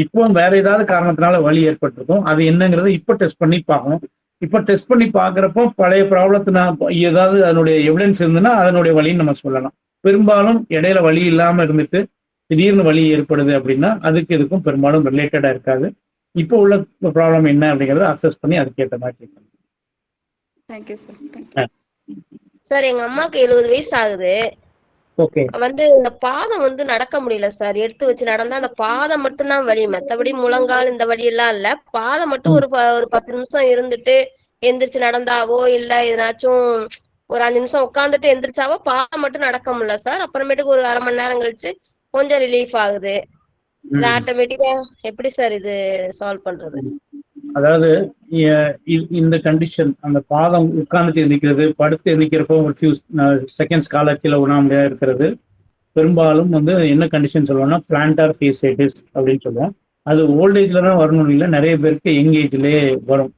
இப்போ வேற ஏதாவது காரணத்தினால வலி ஏற்பட்டிருக்கும். அது என்னங்கிறத இப்போ டெஸ்ட் பண்ணி பார்க்கணும். இப்போ டெஸ்ட் பண்ணி பார்க்குறப்போ பழைய ப்ராப்ளத்தினா ஏதாவது அதனுடைய எவிடன்ஸ் இருந்ததுன்னா அதனுடைய வலின்னு நம்ம சொல்லலாம். பெரும்பாலும் இடையில வலி இல்லாம இருந்துட்டு திடீர்னு வலி ஏற்படுது அப்படின்னா அதுக்கு இதுக்கும் பெரும்பாலும் ரிலேட்டடா இருக்காது. இப்போ உள்ள ப்ராப்ளம் என்ன அப்படிங்கறத அக்சஸ் பண்ணி அதுக்கேற்ற மாதிரி சார். எங்க அம்மாக்கு 70 வயசு ஆகுது. ஓகே. வந்து இந்த பாதம் வந்து நடக்க முடியல சார். எடுத்து வச்சு நடந்தா அந்த பாதம் மட்டும் தான் வலி, மத்தபடி முழங்கால் இந்த வலி எல்லாம் இல்ல. பாதம் மட்டும் ஒரு 10 நிமிஷம் இருந்துட்டு எந்திரிச்சு நடந்தாவோ இல்ல எதனாச்சும் ஒரு 5 நிமிஷம் உட்காந்துட்டு எந்திரிச்சாவோ பாதம் மட்டும் நடக்க முடியல சார். அப்புறமேட்டுக்கு ஒரு 1/2 மணி நேரம் கழிச்சு கொஞ்சம் ரிலீஃப் ஆகுது. இது ஆட்டோமேட்டிக்கா எப்படி சார் இது சால்வ் பண்றது? அதாவது இந்த கண்டிஷன், அந்த பாதம் உட்கார்ந்துட்டு எந்திக்கிறது, படுத்து எந்திக்கிறப்போ ஒரு ஃபியூ செகண்ட்ஸ் கால கீழே உணாம இருக்கிறது, பெரும்பாலும் வந்து என்ன கண்டிஷன் சொல்லுவோம்னா பிளான்டார் ஃபேசியைட்டிஸ் அப்படின்னு சொல்லுவோம். அது ஓல்டேஜ்ல தான் வரணும் இல்லை, நிறைய பேருக்கு யங் ஏஜ்லேயே வரும்.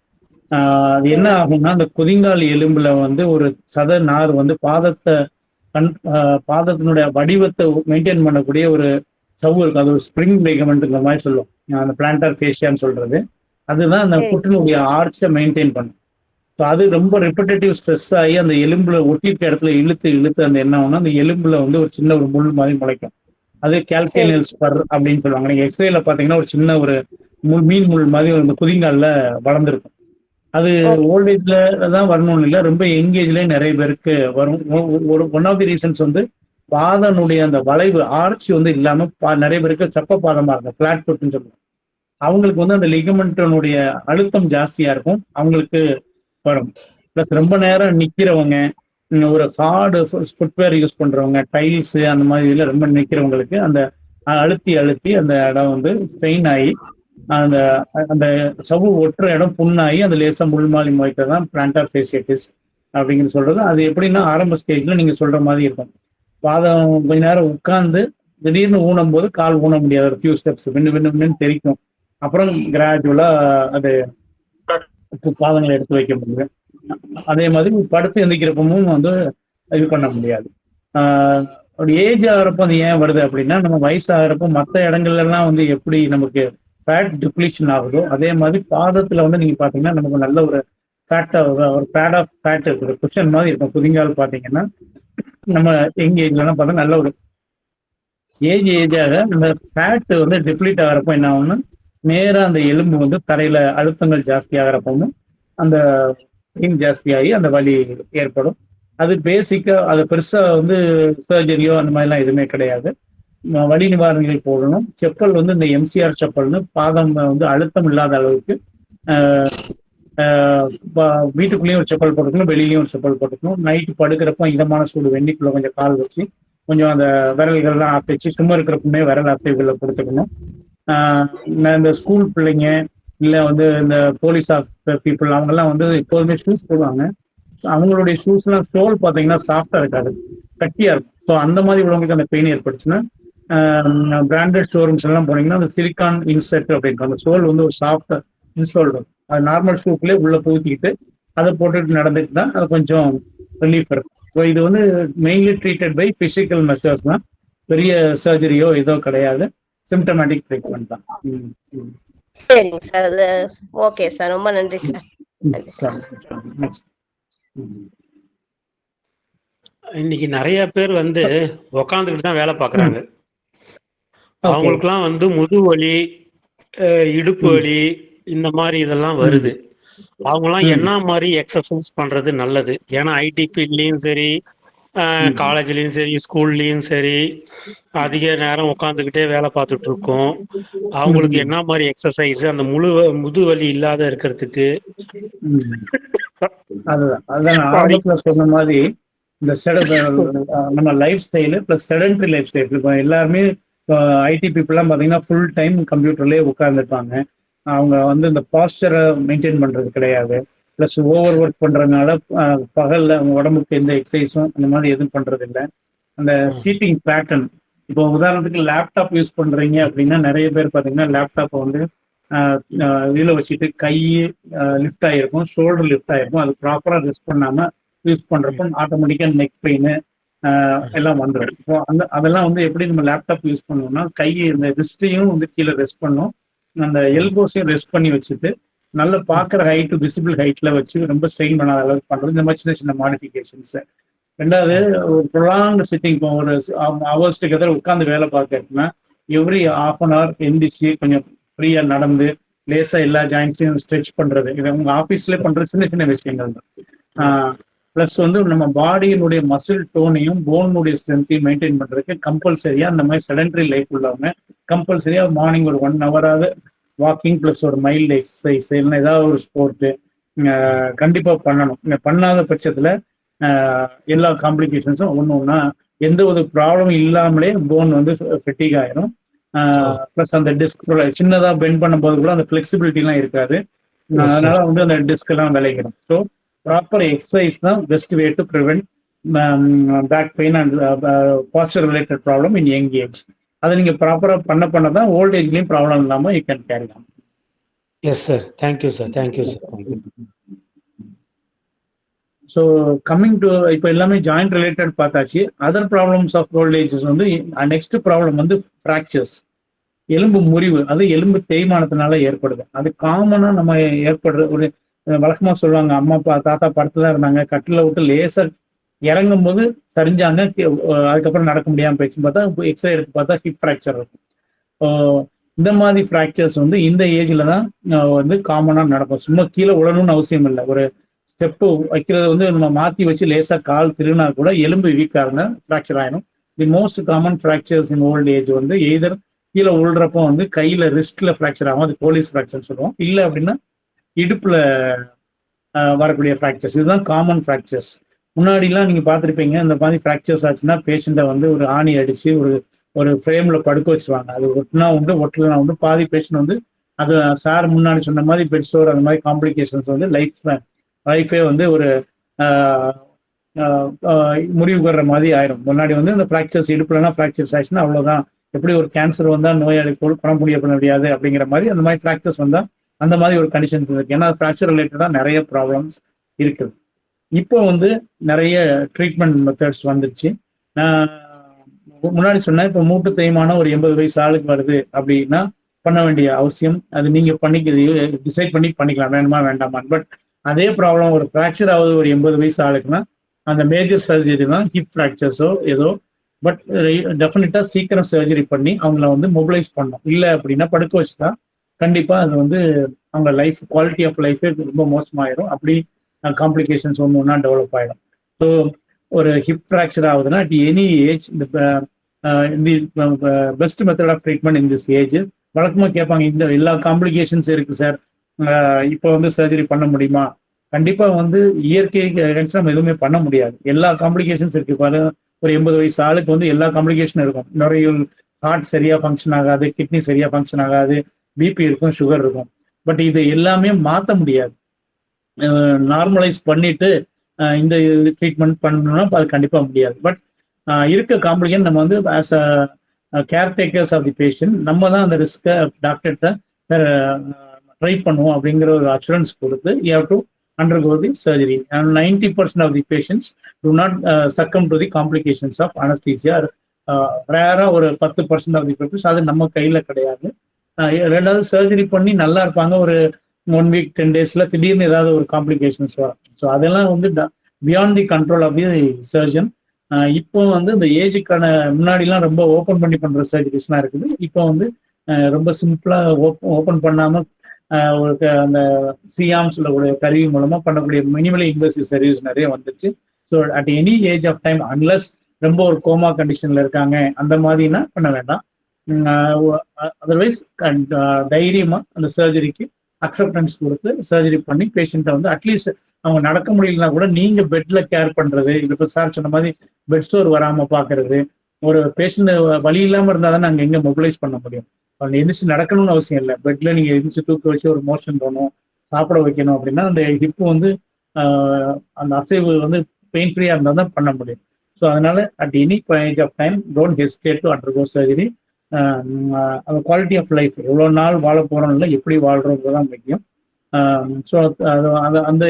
அது என்ன ஆகும்னா அந்த குதிங்கால் எலும்புல வந்து ஒரு சத நார் வந்து பாதத்தினுடைய வடிவத்தை மெயின்டைன் பண்ணக்கூடிய ஒரு சவ்வு இருக்கும். அது ஒரு ஸ்ப்ரிங் லிகமெண்ட்ங்கிற மாதிரி சொல்லுவோம், அந்த பிளான்டார் ஃபேசியான்னு சொல்றது. அதுதான் அந்த ஃபுட்டினுடைய ஆர்ச்சை மெயின்டைன் பண்ணும். ஸோ அது ரொம்ப ரிப்பட்டேட்டிவ் ஸ்ட்ரெஸ் ஆகி அந்த எலும்புல ஒட்டியிருக்க இடத்துல இழுத்து அந்த என்ன ஆகும்னா அந்த எலும்புல வந்து ஒரு சின்ன ஒரு முள் மாதிரி முளைக்கும். அது கால்கேனியல் ஸ்பர் அப்படின்னு சொல்லுவாங்க. நீங்க எக்ஸ்ரேல பாத்தீங்கன்னா ஒரு சின்ன ஒரு மீன் முள் மாதிரி அந்த குதிங்கால்ல வளர்ந்துருக்கும். அது ஓல்டேஜ்ல தான் வரணும்னு இல்லை, ரொம்ப எங்கேஜ்லயே நிறைய பேருக்கு வரும். ஒன் ஆஃப் தி ரீசன்ஸ் வந்து பாதனுடைய அந்த வளைவு ஆர்ச்சி வந்து இல்லாம நிறைய பேருக்கு சப்ப பாதமா இருக்கும், பிளாட் ஃபுட்னு சொல்லுவோம். அவங்களுக்கு வந்து அந்த லிகமெண்ட்டினுடைய அழுத்தம் ஜாஸ்தியா இருக்கும், அவங்களுக்கு வரும். பிளஸ் ரொம்ப நேரம் நிக்கிறவங்க, ஒரு ஹார்டு ஃபுட்வேர் யூஸ் பண்றவங்க, டைல்ஸ் அந்த மாதிரி இதுல ரொம்ப நிக்கிறவங்களுக்கு அந்த அழுத்தி அந்த இடம் வந்து ஸ்ட்ரெயின் ஆகி அந்த அந்த சவ்வு ஒட்டுற இடம் புண்ணாகி அந்த லேசா முள்மாலி முளைக்கிறது தான் பிளான்டார் ஃபேசியைட்டிஸ் அப்படிங்கிறது சொல்றது. அது எப்படின்னா ஆரம்ப ஸ்டேஜ்ல நீங்க சொல்ற மாதிரி இருக்கும். பாதம் கொஞ்ச நேரம் உட்கார்ந்து திடீர்னு ஊனும் போது கால் ஊன முடியாது, ஒரு ஃபியூ ஸ்டெப்ஸ் விண்ணு தெரிக்கும். அப்புறம் கிராஜுவலா அது பாதங்களை எடுத்து வைக்க முடியும். அதே மாதிரி படுத்து எந்திக்கிறப்பமும் வந்து இது பண்ண முடியாது. ஒரு ஏஜ் ஆகிறப்போ அது ஏன் வருது அப்படின்னா, நம்ம வயசு ஆகிறப்போ மற்ற இடங்கள்லாம் வந்து எப்படி நமக்கு ஃபேட் டிப்ளீஷன் ஆகுதோ அதே மாதிரி பாதத்துல வந்து நீங்க பாத்தீங்கன்னா நமக்கு நல்ல ஒரு ஒரு பேட் ஆஃப் ஃபேட் இருக்குது, குஷன் மாதிரி இருக்கும். குதிங்கால் பாத்தீங்கன்னா நம்ம யங் ஏஜ்லாம் பார்த்தா நல்ல ஒரு ஏஜாக இந்த ஃபேட் வந்து டிப்ளீட் ஆகிறப்போ என்ன ஆகும்னா, நேரா அந்த எலும்பு வந்து தரையில அழுத்தங்கள் ஜாஸ்தி ஆகிறப்பவும் அந்த பெயின் ஜாஸ்தியாகி அந்த வலி ஏற்படும். அது பேசிக்கா அது பெருசா வந்து சர்ஜரியோ அந்த மாதிரிலாம் எதுவுமே கிடையாது. வலி நிவாரணிகள் போடணும். செப்பல் வந்து இந்த எம்சிஆர் செப்பல்னு பாதம் வந்து அழுத்தம் இல்லாத அளவுக்கு வீட்டுக்குள்ளேயும் ஒரு செப்பல் போட்டுக்கணும், வெளியிலயும் ஒரு செப்பல் போட்டுக்கணும். நைட்டு படுக்கிறப்போ இதமான சூடு வெண்ணிக்குள்ள கொஞ்சம் கால் வச்சு கொஞ்சம் அந்த விரல்கள்லாம் அசைச்சு சும்மா இருக்கிறப்பமே விரல் அசைவுகளை கொடுத்துக்கணும். இந்த ஸ்கூல் பிள்ளைங்க இல்லை வந்து இந்த போலீஸ் பீப்புள் அவங்கெல்லாம் வந்து எப்போதுமே ஷூஸ் போடுவாங்க. அவங்களுடைய ஷூஸ்லாம் ஸ்டோல் பார்த்தீங்கன்னா சாஃப்டா இருக்காது, கட்டியா இருக்கும். ஸோ அந்த மாதிரி உள்ளவங்களுக்கு அந்த பெயின் ஏற்பட்டுச்சுன்னா பிராண்டட் ஷோரூம்ஸ் எல்லாம் போனீங்கன்னா அந்த சிலிக்கான் இன்செட் அப்படின்னு அந்த ஸ்டோல் வந்து ஒரு சாஃப்ட் இன்ஸ்டால் இருக்கும். அது நார்மல் ஷூக்குள்ளே உள்ள பூத்திக்கிட்டு அதை போட்டுட்டு நடந்துட்டு தான் அது கொஞ்சம் ரிலீஃப் இருக்கும். ஸோ இது வந்து mainly treated by physical measures தான், பெரிய சர்ஜரியோ ஏதோ கிடையாது, சிம்டமேட்டிக் ட்ரீட்மெண்ட் தான். சரிங்க சார், அது ஓகே சார், ரொம்ப நன்றி சார். நன்றி சார். இன்னைக்கு நிறைய பேர் வந்து உக்காந்துக்கிட்டு தான் வேலை பார்க்குறாங்க. அவங்களுக்குலாம் வந்து முதுவலி, இடுப்பு வலி இந்த மாதிரி இதெல்லாம் வருது. அவங்கலாம் என்ன மாதிரி எக்ஸசைஸ் பண்றது நல்லது? ஏன்னா ஐடி ஃபீல்ட்லயும் சரி, காலேஜ்லயும் சரி, ஸ்கூல்லயும் சரி அதிக நேரம் உட்காந்துக்கிட்டே வேலை பார்த்துட்டு இருக்கோம். அவங்களுக்கு என்ன மாதிரி எக்ஸசைஸ் அந்த முதுவலி இல்லாத இருக்கிறதுக்கு? அதுதான் ஆரம்பத்துல சொன்ன மாதிரி இந்த நம்ம life style plus sedentary life style. இப்போ எல்லாருமே ஐடி பீப்புள்லாம் பார்த்தீங்கன்னா ஃபுல் டைம் கம்ப்யூட்டர்லேயே உட்காந்துருப்பாங்க. அவங்க வந்து இந்த பாஸ்டரை மெயின்டைன் பண்ணுறது கிடையாது. ப்ளஸ் ஓவர் ஒர்க் பண்ணுறதுனால பகலில் அவங்க உடம்புக்கு எந்த எக்ஸசைஸும் அந்த மாதிரி எதுவும் பண்ணுறது இல்லை. அந்த சீட்டிங் பேட்டர்ன், இப்போ உதாரணத்துக்கு லேப்டாப் யூஸ் பண்ணுறீங்க அப்படின்னா நிறைய பேர் பார்த்தீங்கன்னா லேப்டாப்பை வந்து இதில் வச்சுட்டு கை லிஃப்ட் ஆகிருக்கும், ஷோல்டர் லிஃப்ட் ஆகிருக்கும். அது ப்ராப்பராக ரெஸ்ட் பண்ணாமல் யூஸ் பண்ணுறப்போ ஆட்டோமேட்டிக்காக நெக் பெயின் எல்லாம் வந்துடும். ஸோ அதெல்லாம் வந்து எப்படி நம்ம லேப்டாப் யூஸ் பண்ணுவோம்னா கை இந்த ரிஸ்ட்டையும் வந்து கீழே ரெஸ்ட் பண்ணும், அந்த எல்போஸையும் ரெஸ்ட் பண்ணி வச்சுட்டு நல்ல பார்க்குற ஹைட்டு விசிபிள் ஹைட்ல வச்சு ரொம்ப ஸ்ட்ரெயின் பண்ணாத அளவுக்கு பண்ணுறது. இந்த மாதிரி சின்ன சின்ன மாடிஃபிகேஷன்ஸு. ரெண்டாவது ஒரு ப்ரொலாங்டு சிட்டிங், இப்போ ஒரு ஹவர்ஸ் டுகெதர் உட்காந்து வேலை பார்க்கறதுனா எவ்ரி ½ hour எந்திரிச்சு கொஞ்சம் ஃப்ரீயாக நடந்து லேசாக எல்லா ஜாயின்ஸையும் ஸ்ட்ரெச் பண்ணுறது. இது உங்கள் ஆஃபீஸ்லேயே பண்ணுற சின்ன சின்ன விஷயங்கள் தான். ப்ளஸ் வந்து நம்ம பாடியினுடைய மசில் டோனையும் போனுடைய ஸ்ட்ரென்த்தையும் மெயின்டைன் பண்ணுறதுக்கு கம்பல்சரியாக அந்த மாதிரி செடன்டரி லைஃப் உள்ளவங்க கம்பல்சரியாக மார்னிங் ஒரு 1 hour வாக்கிங் ப்ளஸ் ஒரு மைல்டு எக்ஸசைஸ் இல்லைன்னா ஏதாவது ஒரு ஸ்போர்ட்டு கண்டிப்பாக பண்ணணும். பண்ணாத பட்சத்தில் எல்லா காம்ப்ளிகேஷன்ஸும் ஒன்று ஒன்றா எந்த ஒரு ப்ராப்ளம் இல்லாமலே போன் வந்து ஃபெட்டிக் ஆயிரும். ப்ளஸ் அந்த டிஸ்க் சின்னதாக பெண்ட் பண்ணும்போது கூட அந்த ஃப்ளெக்சிபிலிட்டிலாம் இருக்காது, அதனால வந்து அந்த டிஸ்க் எல்லாம் விளையிடும். ஸோ ப்ராப்பர் எக்ஸசைஸ் தான் best way to prevent back pain and posture related problem in young age. அதை நீங்கள் ப்ராப்பராக பண்ண தான் ஓல்ட் ஏஜ்லேயும் ப்ராப்ளம் இல்லாமல் you can carry on. Yes sir, thank you sir, thank you sir. So coming to இப்போ எல்லாமே ஜாயிண்ட் ரிலேட்டட் பார்த்தாச்சு. Other problems of old ages வந்து நெக்ஸ்ட் ப்ராப்ளம் வந்து ஃப்ராக்சர்ஸ், எலும்பு முறிவு. அது எலும்பு தேய்மானத்தினால ஏற்படுது. அது காமனாக நம்ம ஏற்படுற ஒரு வழக்கமாக சொல்லுவாங்க, அம்மா அப்பா தாத்தா படத்துல இருந்தாங்க, கட்டில விட்டு லேசர் இறங்கும் போது சரிஞ்சாங்க, அதுக்கப்புறம் நடக்க முடியாமல் போயிடுச்சுன்னு பார்த்தா எக்ஸ்ரே எடுத்து பார்த்தா ஹிப் ஃப்ராக்சர் இருக்கும். இந்த மாதிரி ஃப்ராக்சர்ஸ் வந்து இந்த ஏஜ்ல தான் வந்து காமனாக நடக்கும். சும்மா கீழே உழணும்னு அவசியம் இல்லை. ஒரு ஸ்டெப்பு வைக்கிறது வந்து நம்ம மாற்றி வச்சு லேசாக கால் திருனா கூட எலும்பு வீக்காக இருந்தால் ஃப்ராக்சர் ஆகிடும். The most common fractures in old age வந்து எய்தர் கீழே உழுறப்போ வந்து கையில் ரிஸ்ட்ல ஃப்ராக்சர் ஆகும், அது போலீஸ் ஃப்ராக்சர் சொல்லுவோம். இல்லை அப்படின்னா இடுப்புல வரக்கூடிய ஃப்ராக்சர்ஸ், இதுதான் காமன் ஃப்ராக்சர்ஸ். முன்னாடிலாம் நீங்க பார்த்துருப்பீங்க, இந்த மாதிரி ஃப்ராக்சர்ஸ் ஆச்சுன்னா பேஷண்ட்டை வந்து ஒரு ஆணி அடிச்சு ஒரு ஃப்ரேம்ல படுக்க வச்சுருவாங்க. அது ஒட்டினா உண்டு ஒட்டலாம் உண்டு. பாதி பேஷண்ட் வந்து அது சார் முன்னாடி சொன்ன மாதிரி பெட் ஸ்டோர் அந்த மாதிரி காம்ப்ளிகேஷன்ஸ் வந்து லைஃபே வந்து ஒரு முடிவு வர்ற மாதிரி ஆயிரும். முன்னாடி வந்து இந்த ஃப்ராக்சர்ஸ் இடுப்புலனா ஃப்ராக்சர்ஸ் ஆயிடுச்சுன்னா அவ்வளோதான், எப்படி ஒரு கேன்சர் வந்தால் நோயாளி பணம் பண்ண முடியாது அப்படிங்கிற மாதிரி அந்த மாதிரி ஃப்ராக்சர்ஸ் வந்தால் அந்த மாதிரி ஒரு கண்டிஷன்ஸ் இருக்கு. ஏன்னா ஃப்ராக்சர் ரிலேட்டடா நிறைய ப்ராப்ளம்ஸ் இருக்குது. இப்போ வந்து நிறைய ட்ரீட்மெண்ட் மெத்தட்ஸ் வந்துருச்சு. நான் முன்னாடி சொன்னேன், இப்போ மூட்டு தேய்மானம் ஒரு 80 வயசு ஆளுக்கு வருது அப்படின்னா பண்ண வேண்டிய அவசியம் அது நீங்க டிசைட் பண்ணி பண்ணிக்கலாம், வேணுமா வேண்டாமான்னு. பட் அதே ப்ராப்ளம் ஒரு ஃப்ராக்சர் ஆகுது ஒரு 80 வயசு ஆளுக்குன்னா அந்த மேஜர் சர்ஜரி தான், ஹிப் ஃப்ராக்சர்ஸோ ஏதோ. பட் டெஃபினட்டா சீக்கிரம் சர்ஜரி பண்ணி அவங்கள வந்து மொபிலைஸ் பண்ணணும். இல்லை அப்படின்னா படுக்க வச்சுட்டா கண்டிப்பா அது வந்து அவங்க லைஃப் குவாலிட்டி ஆஃப் லைஃபே ரொம்ப மோசமாயிடும். அப்படி காம்ப்ளிகேஷன்ஸ் ஒன்று ஒன்றா டெவலப் ஆகிடும். ஸோ ஒரு ஹிப் ஃப்ராக்சர் ஆகுதுன்னா அட் எனி ஏஜ் இந்த best method of treatment in this age. வழக்கமாக கேட்பாங்க, இந்த எல்லா காம்ப்ளிகேஷன்ஸ் இருக்கு சார், இப்போ வந்து சர்ஜரி பண்ண முடியுமா? கண்டிப்பா வந்து இயற்கை நம்ம எதுவுமே பண்ண முடியாது. எல்லா காம்ப்ளிகேஷன்ஸ் இருக்கு. ஒரு 80 வயசு ஆளுக்கு வந்து எல்லா காம்ப்ளிகேஷனும் இருக்கும். நுரையீரல், ஹார்ட் சரியா ஃபங்க்ஷன் ஆகாது, கிட்னி சரியா ஃபங்க்ஷன் ஆகாது, பிபி இருக்கும், சுகர் இருக்கும். பட் இது எல்லாமே மாற்ற முடியாது. நார்மலைஸ் பண்ணிட்டு இந்த ட்ரீட்மெண்ட் பண்ணணும்னா அது கண்டிப்பா முடியாது. பட் இருக்க காம்ப்ளிகேஷன் நம்ம வந்து as a caretakers of the patient நம்ம தான் அந்த ரிஸ்க்கை டாக்டர்கிட்ட ட்ரை பண்ணுவோம் அப்படிங்கிற ஒரு அஷூரன்ஸ் கொடுத்து you have to undergo the surgery. And 90% of the patients do not succumb to the complications of anesthesia. ரேரா ஒரு 10% of the patients அது நம்ம கையில கிடையாது. ரெண்டாவது சர்ஜரி பண்ணி நல்லா இருப்பாங்க, ஒரு 1 week 10 daysல திடீர்னு ஏதாவது ஒரு காம்ப்ளிகேஷன்ஸ் வரும். ஸோ அதெல்லாம் வந்து beyond the control of the surgeon. இப்போ வந்து இந்த ஏஜுக்கான முன்னாடிலாம் ரொம்ப ஓப்பன் பண்ணி பண்ற சர்ஜரிஸ்லாம் இருக்குது. இப்போ வந்து ரொம்ப சிம்பிளா ஓப்பன் பண்ணாம அந்த சிஆம் சொல்லக்கூடிய கருவி மூலமா பண்ணக்கூடிய மினிமலி இன்வெசிவ் சர்வீஸ் நிறைய வந்துச்சு. So at any age of time unless ரொம்ப ஒரு கோமா கண்டிஷன்ல இருக்காங்க அந்த மாதிரினா பண்ண வேண்டாம். அதர்வைஸ் தைரியமா அந்த சர்ஜரிக்கு அக்செப்டன்ஸ் கொடுத்து சர்ஜரி பண்ணி பேஷண்ட்டை வந்து அட்லீஸ்ட் அவங்க நடக்க முடியலன்னா கூட நீங்க பெட்ல கேர் பண்றது, இப்போ சார் சொன்ன மாதிரி பெட் ஸ்டோர் வராம பாக்குறது. ஒரு பேஷண்ட் வலி இல்லாம இருந்தா தான் நாங்கள் எங்க மொபிலைஸ் பண்ண முடியும். அவங்க எந்திரிச்சு நடக்கணும்னு அவசியம் இல்லை. பெட்ல நீங்க எந்திரிச்சு தூக்க வச்சு ஒரு மோஷன் போகணும், சாப்பிட வைக்கணும் அப்படின்னா அந்த ஹிப்பு வந்து அந்த அசைவு வந்து பெயின் ஃப்ரீயா இருந்தால் தான் பண்ண முடியும். ஸோ அதனால at any age of time don't hesitate to undergo surgery. அந்த குவாலிட்டி ஆஃப் லைஃப் எவ்வளோ நாள் வாழ போறோம் இல்லை, எப்படி வாழ்றோங்கிறது தான் முக்கியம். ஸோ அந்த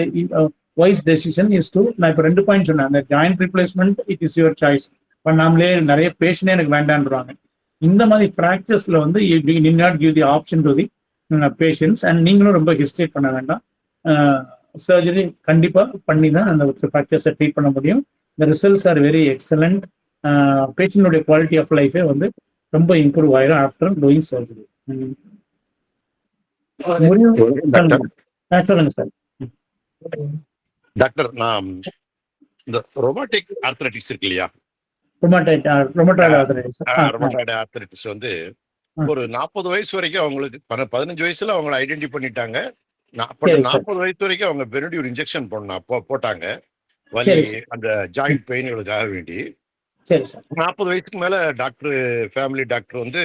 வைஸ் டெசிஷன் இஸ் டு, நான் இப்போ 2 பாயிண்ட் சொன்னேன். அந்த joint replacement it is your choice. பண்ணாமலே நிறைய பேஷண்டே எனக்கு வேண்டான்றாங்க. இந்த மாதிரி ஃப்ராக்சர்ஸ்ல வந்து you did not give the option to the patients. And நீங்களும் ரொம்ப ஹெசிடேட் பண்ண வேண்டாம். சர்ஜரி கண்டிப்பா பண்ணி தான் அந்த ஃப்ராக்சர்ஸை ட்ரீட் பண்ண முடியும். இந்த ரிசல்ட்ஸ் ஆர் வெரி எக்ஸலண்ட். பேஷண்டோடைய குவாலிட்டி ஆஃப் லைஃபே வந்து ரொம்ப இம்ப்ரூவ் ஆயிரும் ஆஃப்டர் டூயிங் சர்ஜரி. சொல்லுங்க சார். டாக்டர், நான் இந்த ரொமாட்டிக் ஆர்த்ரைட்டிஸ் இருக்கு இல்லையா, ரொமாட்டாய்டு ஆர்த்ரைட்டிஸ் வந்து ஒரு 40 வயசு வரைக்கும் அவங்களுக்கு 15 வயசுல அவங்களை ஐடென்டி பண்ணிட்டாங்க. 40 வயசு வரைக்கும் அவங்க பெரிடியூர் இன்ஜெக்ஷன் போட்டாங்க வலி அந்த ஜாயிண்ட் பெயின்களுக்காக வேண்டி. 40 வயசுக்கு மேல டாக்டர், ஃபேமிலி டாக்டர் வந்து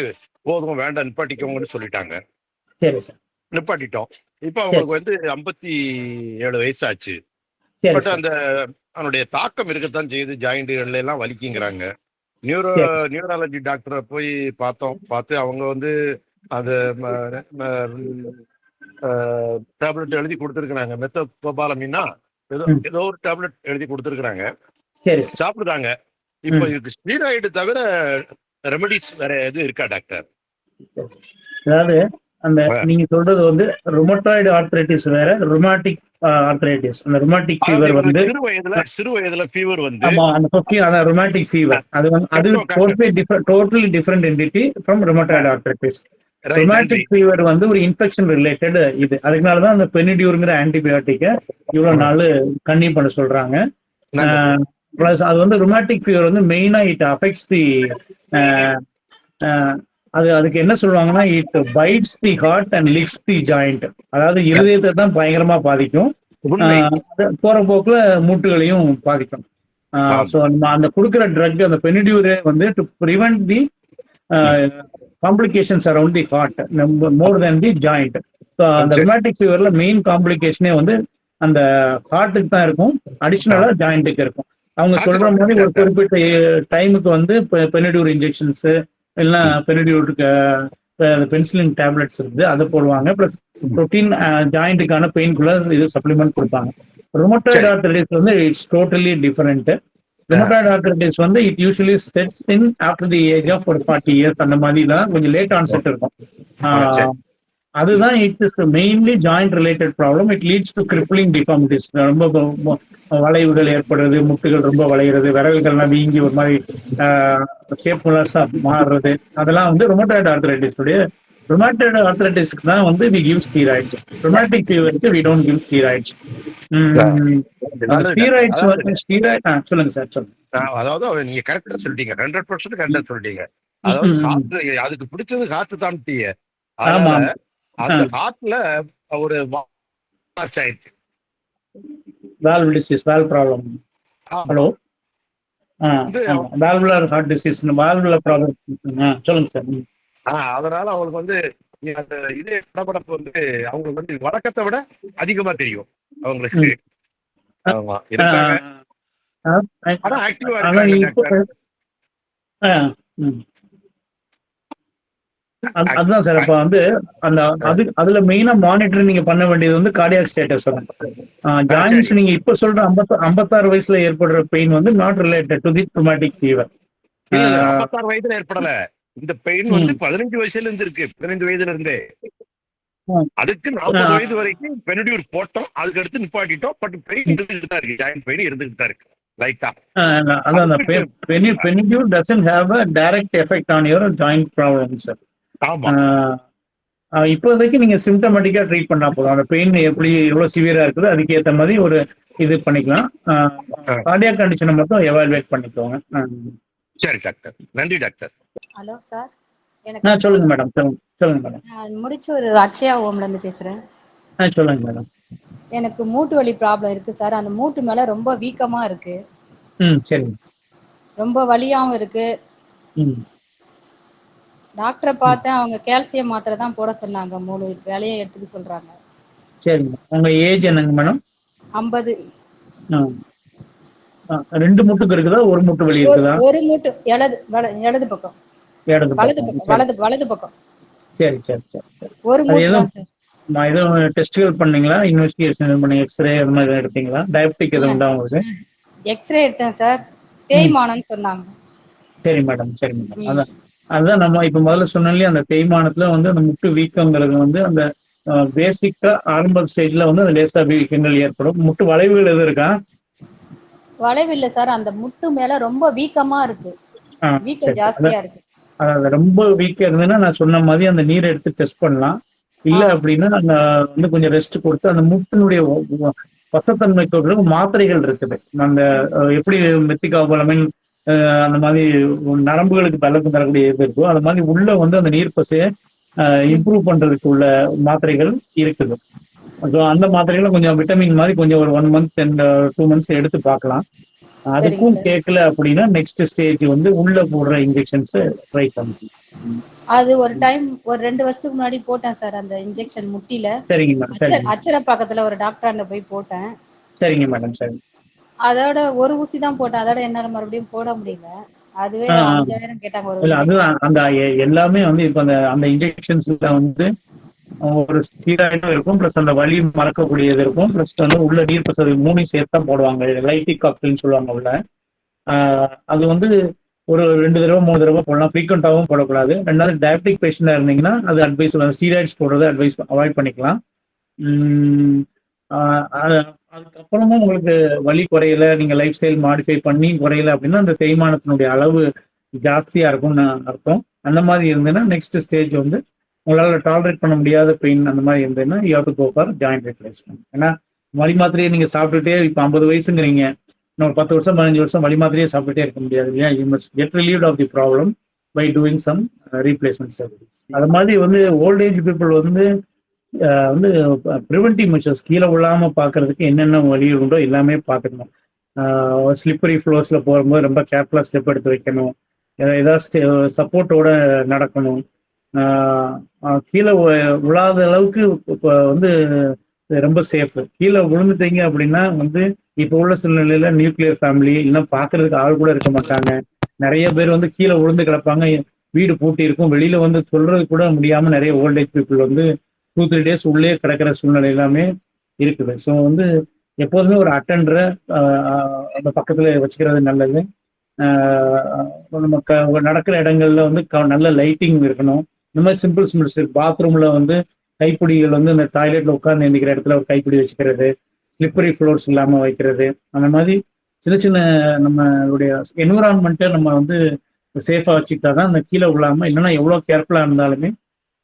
போதும் வேண்டாம் நிப்பாட்டிக்கோங்கன்னு சொல்லிட்டாங்க. நிப்பாட்டிட்டோம். இப்ப அவங்களுக்கு வந்து 57 வயசு ஆச்சு. பட் அந்த அவனுடைய தாக்கம் இருக்கத்தான் செய்யுது. ஜாயிண்ட்கள்ல எல்லாம் வலிக்குங்கிறாங்க. நியூராலஜி டாக்டரை போய் பார்த்து அவங்க வந்து அந்த டேப்லெட் எழுதி கொடுத்துருக்காங்க. மெத்தோபாலமின்னா ஏதோ ஒரு டேப்லெட் எழுதி கொடுத்துருக்காங்க, சாப்பிடுறாங்க. இப்ப இதுக்கு ஸ்டீராய்டு தவிர ரெமடிஸ் வேற எதுவும் இருக்கா டாக்டர்? அதாவது அந்த நீங்க சொல்றது வந்து ருமட்டாய்டு ஆர்த்ரைட்டிஸ் வேற, ருமாட்டிக் ஆர்த்ரைட்டிஸ். அந்த ருமாட்டிக் ஃபீவர் வந்து சிறு வயதுல ஃபீவர் வந்து ஆமா அந்த 15 அத ருமாட்டிக் ஃபீவர் அது வந்து அது totally different entity from rheumatoid arthritis. Rheumatic fever வந்து ஒரு இன்ஃபெக்ஷன் ரிலேட்டட் இது. அதுக்குனால தான் அந்த பெனிடியூர்ங்கிற ஆன்டிபயோட்டிக்கை இவ்வளவு நாள் கன்டினியூ பண்ண சொல்றாங்க. பிளஸ் அது வந்து ருமாட்டிக் ஃபீவர் வந்து மெயினா இட் அஃபெக்ட்ஸ் தி அதுக்கு என்ன சொல்லுவாங்கன்னா it bites the heart and licks the joint. அதாவது இருதயத்தை தான் பயங்கரமா பாதிக்கும், போற போக்குல மூட்டுகளையும் பாதிக்கும். ஸோ அந்த கொடுக்குற ட்ரக் அந்த பெனிடியூரே வந்து to prevent the complications around the heart more than the joint. So அந்த ருமேட்டிக் ஃபீவர்ல மெயின் காம்ப்ளிகேஷனே வந்து அந்த ஹார்ட்டுக்கு தான் இருக்கும், அடிஷ்னலா ஜாயிண்ட்டுக்கு இருக்கும். அவங்க சொல்ற மாதிரி ஒரு குறிப்பிட்ட டைமுக்கு வந்து பெனிடியூர் இன்ஜெக்ஷன்ஸ் இல்லைன்னா பெனிடியூருக்கு பென்சிலின் டேப்லெட்ஸ் இருக்குது, அதை போடுவாங்க. ப்ளஸ் புரோட்டீன் ஜாயிண்ட்டுக்கான பெயின் கில்லர் இது சப்ளிமெண்ட் கொடுப்பாங்க. ருமட்டாய்டு ஆர்த்ரைட்டிஸ் வந்து it's totally different. Rheumatoid arthritis வந்து it usually sets in after the age of ஒரு 40 இயர்ஸ் அந்த மாதிரி தான் கொஞ்சம் லேட் ஆன்செட் இருக்கும். அதுதான் it is mainly joint related problem. It leads to crippling deformities. ரொம்ப வளைவுகள் ஏற்படுறது, முட்டுகள் ரொம்ப வளைகிறது, விரல்கள்லாம் வீங்கி ஒரு மாதிரி ஷேப்லெஸ்ஸா மாறுறது, அதெல்லாம் வந்து ருமட்டாய்டு ஆர்த்ரைட்டிஸ் உடைய. ருமட்டாய்டு ஆர்த்ரைட்டிஸ்க்கு தான் வந்து வி கிவ் ஸ்டீராய்ட்ஸ். ருமேட்டிக் ஃபீவருக்கு we don't give steroids. Steroids வந்து சொல்லுங்க சார், சொல்லுங்க. அதாவது நீங்க கரெக்டா சொல்லிட்டீங்க, 100% கரெக்டா சொல்லிட்டீங்க. அதாவது காற்று, அதுக்கு பிடிச்சது காற்று தான். அந்த காற்றுல ஒரு ஆயிடுச்சு, valve disease, valve problem. Hello, valvular heart disease, valvular problem. சொல்லுங்க சார். அதனால அவங்களுக்கு வந்து அந்த இதே படப்படப்பு வந்து அவங்களுக்கு வந்து வழக்கத்தை விட அதிகமா தெரியும் அவங்களுக்கு. ஆமா, இருக்காங்க. ஆனா ஆக்டிவா இருக்காங்க. அதுதான் சார். அப்ப வந்து அந்த அதுல மெயினா மானிட்டர் நீங்க பண்ண வேண்டியது வந்து கார்டியாக் ஸ்டேட்டஸ். ஜாயின்ஸ் நீங்க இப்ப சொல்ற 56 வயசுல ஏற்படுற பெயின் வந்து not related to the rheumatic fever. 56 வயதுல ஏற்படல. இந்த பெயின் வந்து 15 வயசுல இருந்து இருக்கு. 15 வயதுல இருந்தே. அதுக்கு 40 வயது வரைக்கும் பெனிடியூர் போட்டோம், அதுக்கு அடுத்து நிப்பாட்டிட்டோம். பட் பெயின் இருந்துட்டு தான் இருக்கு, ஜாயின்ட் பெயின் இருந்துட்டு தான் இருக்கு லைட்டா. அதான் Penidure doesn't have a direct effect on your joint problem sir. இப்போதைக்கு நீங்க சிம்டமேட்டிக்கா ட்ரீட் பண்ணா போதும். அந்த பெயின் எப்படி எவ்வளவு சிவியரா இருக்குது அதுக்கு ஏற்ற மாதிரி ஒரு இது பண்ணிக்கலாம். கார்டியாக் கண்டிஷனை மட்டும் எவாலுவேட் பண்ணிக்கோங்க. சரி டாக்டர், நன்றி டாக்டர். ஹலோ சார், சொல்லுங்க மேடம். சொல்லுங்க மேடம். நான் முடிச்சு ஒரு அட்சயா ஹோம்ல இருந்து பேசுறேன். சொல்லுங்க மேடம். எனக்கு மூட்டு வலி ப்ராப்ளம் இருக்கு சார். அந்த மூட்டு மேல ரொம்ப வீக்கமா இருக்கு. சரிங்க. ரொம்ப வலியாவும் இருக்கு. டாக்டரை பார்த்தேன், அவங்க கால்சியம் மாத்திரை தான் போட சொன்னாங்க. 3 வேலையும் எடுத்துக்க சொல்றாங்க. சரிங்க. உங்க ஏஜ் என்னங்க மேடம்? 50. 2 மூட்டுக்கு இருக்குதா, ஒரு மூட்டு வலி இருக்குதா? ஒரு மூட்டு இடது பக்கம், வலது பக்கம். சரி சரி சரி. ஒரு மூட்டு தான் சார். எதுவும் டெஸ்ட்கள் பண்ணீங்களா? இன்வெஸ்டிகேஷன் பண்ணி எக்ஸ்ரே அது மாதிரி எடுத்தீங்களா? டயபெட்டிக் எதுவும் உண்டா உங்களுக்கு? எக்ஸ்ரே எடுத்தேன் சார், தேய்மானம்னு சொன்னாங்க. சரி மேடம், சரி மேடம். அதுதான் நம்ம இப்ப முதல்ல சொன்னாலே அந்த தேய்மானத்துல வந்து அந்த முட்டு வீக்கங்கிறது வந்து அந்த பேசிக்கா ஆரம்ப ஸ்டேஜ்ல வந்து அந்த லேசா வீக்கங்கள் ஏற்படும். முட்டு வளைவுகள் எது இருக்கா? வளைவு இல்ல சார், அந்த முட்டு மேல ரொம்ப வீக்கமா இருக்கு. வீக்கம் ஜாஸ்தியா இருக்கு. அதாவது ரொம்ப வீக்கா இருந்ததுன்னா நான் சொன்ன மாதிரி அந்த நீரை எடுத்து டெஸ்ட் பண்ணலாம். இல்ல அப்படின்னா அந்த வந்து கொஞ்சம் ரெஸ்ட் கொடுத்து அந்த முட்டினுடைய பசத்தன்மைக்கு மாத்திரைகள் இருக்குது. அந்த எப்படி மெத்திகாபலமின் அந்த மாதிரி நரம்புகளுக்கு பலக்கு தரக்கூடிய இது இருக்கோ அது மாதிரி உள்ள வந்து அந்த நீர் பசையை இம்ப்ரூவ் பண்றதுக்கு உள்ள மாத்திரைகள் இருக்குது. அந்த மாத்திரைகளை கொஞ்சம் விட்டமின் மாதிரி கொஞ்சம் ஒரு 1 month and 2 months எடுத்து பார்க்கலாம். அதுக்கும் கேட்கல அப்படின்னா நெக்ஸ்ட் ஸ்டேஜ் வந்து உள்ள போடுற இன்ஜெக்ஷன்ஸ் ட்ரை பண்ணலாம். அது ஒரு டைம் ஒரு 2 வருஷத்துக்கு முன்னாடி போட்டேன் சார் அந்த இன்ஜெக்ஷன் முட்டில. சரிங்க மேடம். அச்சர பக்கத்துல ஒரு டாக்டர் போய் போட்டேன். சரிங்க மேடம். சரி. அதோட ஒரு ஊசி தான் போட்டேன். அதோட என்னால மறுபடியும் போட முடியல. அதுவே 5000 கேட்டாங்க ஒரு. அதுதான் அந்த எல்லாமே வந்து இப்ப அந்த இன்ஜெக்ஷன்ஸ்ல வந்து ஒரு ஸ்டீராய்டும் இருக்கும், பிளஸ் அந்த வலி மறக்கக்கூடியது இருக்கும், பிளஸ் வந்து உள்ள நீர் பசது 3 சேர்த்து தான் போடுவாங்க. லைட்டிக் காக்டெயில்னு சொல்லுவாங்க உள்ள. அது வந்து ஒரு 2 தடவை 3 தடவை போடலாம், ஃப்ரீக்வெண்டாகவும் போடக்கூடாது. 2வது டயபெட்டிக் பேஷண்டா இருந்தீங்கன்னா அது அட்வைஸ், ஸ்டீராய்ட்ஸ் போடுறது அட்வைஸ் அவாய்ட் பண்ணிக்கலாம். அதுக்கப்புறமும் உங்களுக்கு வலி குறையல, நீங்க லைஃப் ஸ்டைல் மாடிஃபை பண்ணி குறையல அப்படின்னா அந்த தேய்மானத்தினுடைய அளவு ஜாஸ்தியா இருக்கும்னு அர்த்தம். அந்த மாதிரி இருந்ததுன்னா நெக்ஸ்ட் ஸ்டேஜ் வந்து உங்களால டாலரேட் பண்ண முடியாத பெயின் அந்த மாதிரி இருந்ததுன்னா you have to go for joint replacement. ஏன்னா வலி மாத்திரையை நீங்க சாப்பிட்டுட்டே இப்ப 50 வயசுங்கிறீங்க, இன்னொரு 10 வருஷம் 15 வருஷம் வலி மாத்திரையே சாப்பிட்டுட்டே இருக்க முடியாது இல்லையா? You must get relieved of the problem by doing some replacement service. அது மாதிரி வந்து ஓல்ட் ஏஜ் பீப்புள் வந்து ப்ரிவென்டிவ் மெஷர்ஸ் கீழே விழாம பாக்குறதுக்கு என்னென்ன வழிகள் உண்டோ எல்லாமே பார்த்துக்கணும். ஸ்லிப்பரி ஃப்ளோர்ஸ்ல போகும்போது ரொம்ப கேர்ஃபுல்லா ஸ்டெப் எடுத்து வைக்கணும். ஏதாவது சப்போர்ட்டோட நடக்கணும். கீழே விழாத அளவுக்கு இப்போ வந்து ரொம்ப சேஃப். கீழே விழுந்துட்டீங்க அப்படின்னா வந்து இப்போ உள்ள சூழ்நிலையில நியூக்ளியர் ஃபேமிலி இல்லைன்னா பாக்குறதுக்கு ஆள் கூட இருக்க மாட்டாங்க. நிறைய பேர் வந்து கீழே விழுந்து கிடப்பாங்க, வீடு பூட்டி இருக்கும், வெளியில வந்து சொல்றது கூட முடியாம நிறைய ஓல்ட் ஏஜ் பீப்புள் வந்து 2-3 days உள்ளே கிடக்கிற சூழ்நிலை எல்லாமே இருக்குது. ஸோ வந்து எப்போதுமே ஒரு அட்டெண்டரை அந்த பக்கத்துல வச்சுக்கிறது நல்லது. நம்ம நடக்கிற இடங்கள்ல வந்து நல்ல லைட்டிங் இருக்கணும். இந்த மாதிரி சிம்பிள் பாத்ரூம்ல வந்து கைப்பிடிகள் வந்து இந்த டாய்லெட்ல உட்கார்ந்து எந்திக்கிற இடத்துல ஒரு கைப்பிடி வச்சுக்கிறது, ஸ்லிப்பரி ஃப்ளோர்ஸ் இல்லாம வைக்கிறது, அந்த மாதிரி சின்ன சின்ன நம்மளுடைய என்விரான்மெண்ட்டை நம்ம வந்து சேஃபா வச்சுக்கிட்டா தான் அந்த கீழே விழாம, இல்லைன்னா எவ்வளோ கேர்ஃபுல்லா இருந்தாலுமே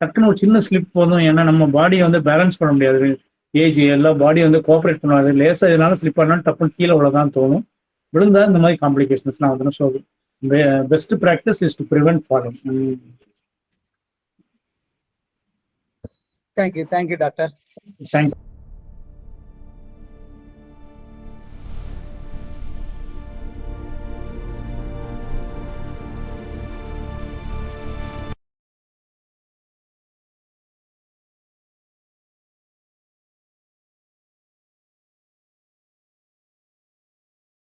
டக்குன்னு ஒரு சின்ன ஸ்லிப் போதும். ஏன்னா நம்ம பாடியை வந்து பேலன்ஸ் பண்ண முடியாது, ஏஜ் எல்லா பாடியை வந்து கோஆப்ரேட் பண்ணாது. லேசா இதனால ஸ்லிப் பண்ணாலும் டப்புன்னு கீழே விழதான் தோணும். விழுந்தா இந்த மாதிரி காம்ப்ளிகேஷன்ஸ்லாம் வந்துடும். So best practice is to prevent falling. Thank you, doctor. Thank you.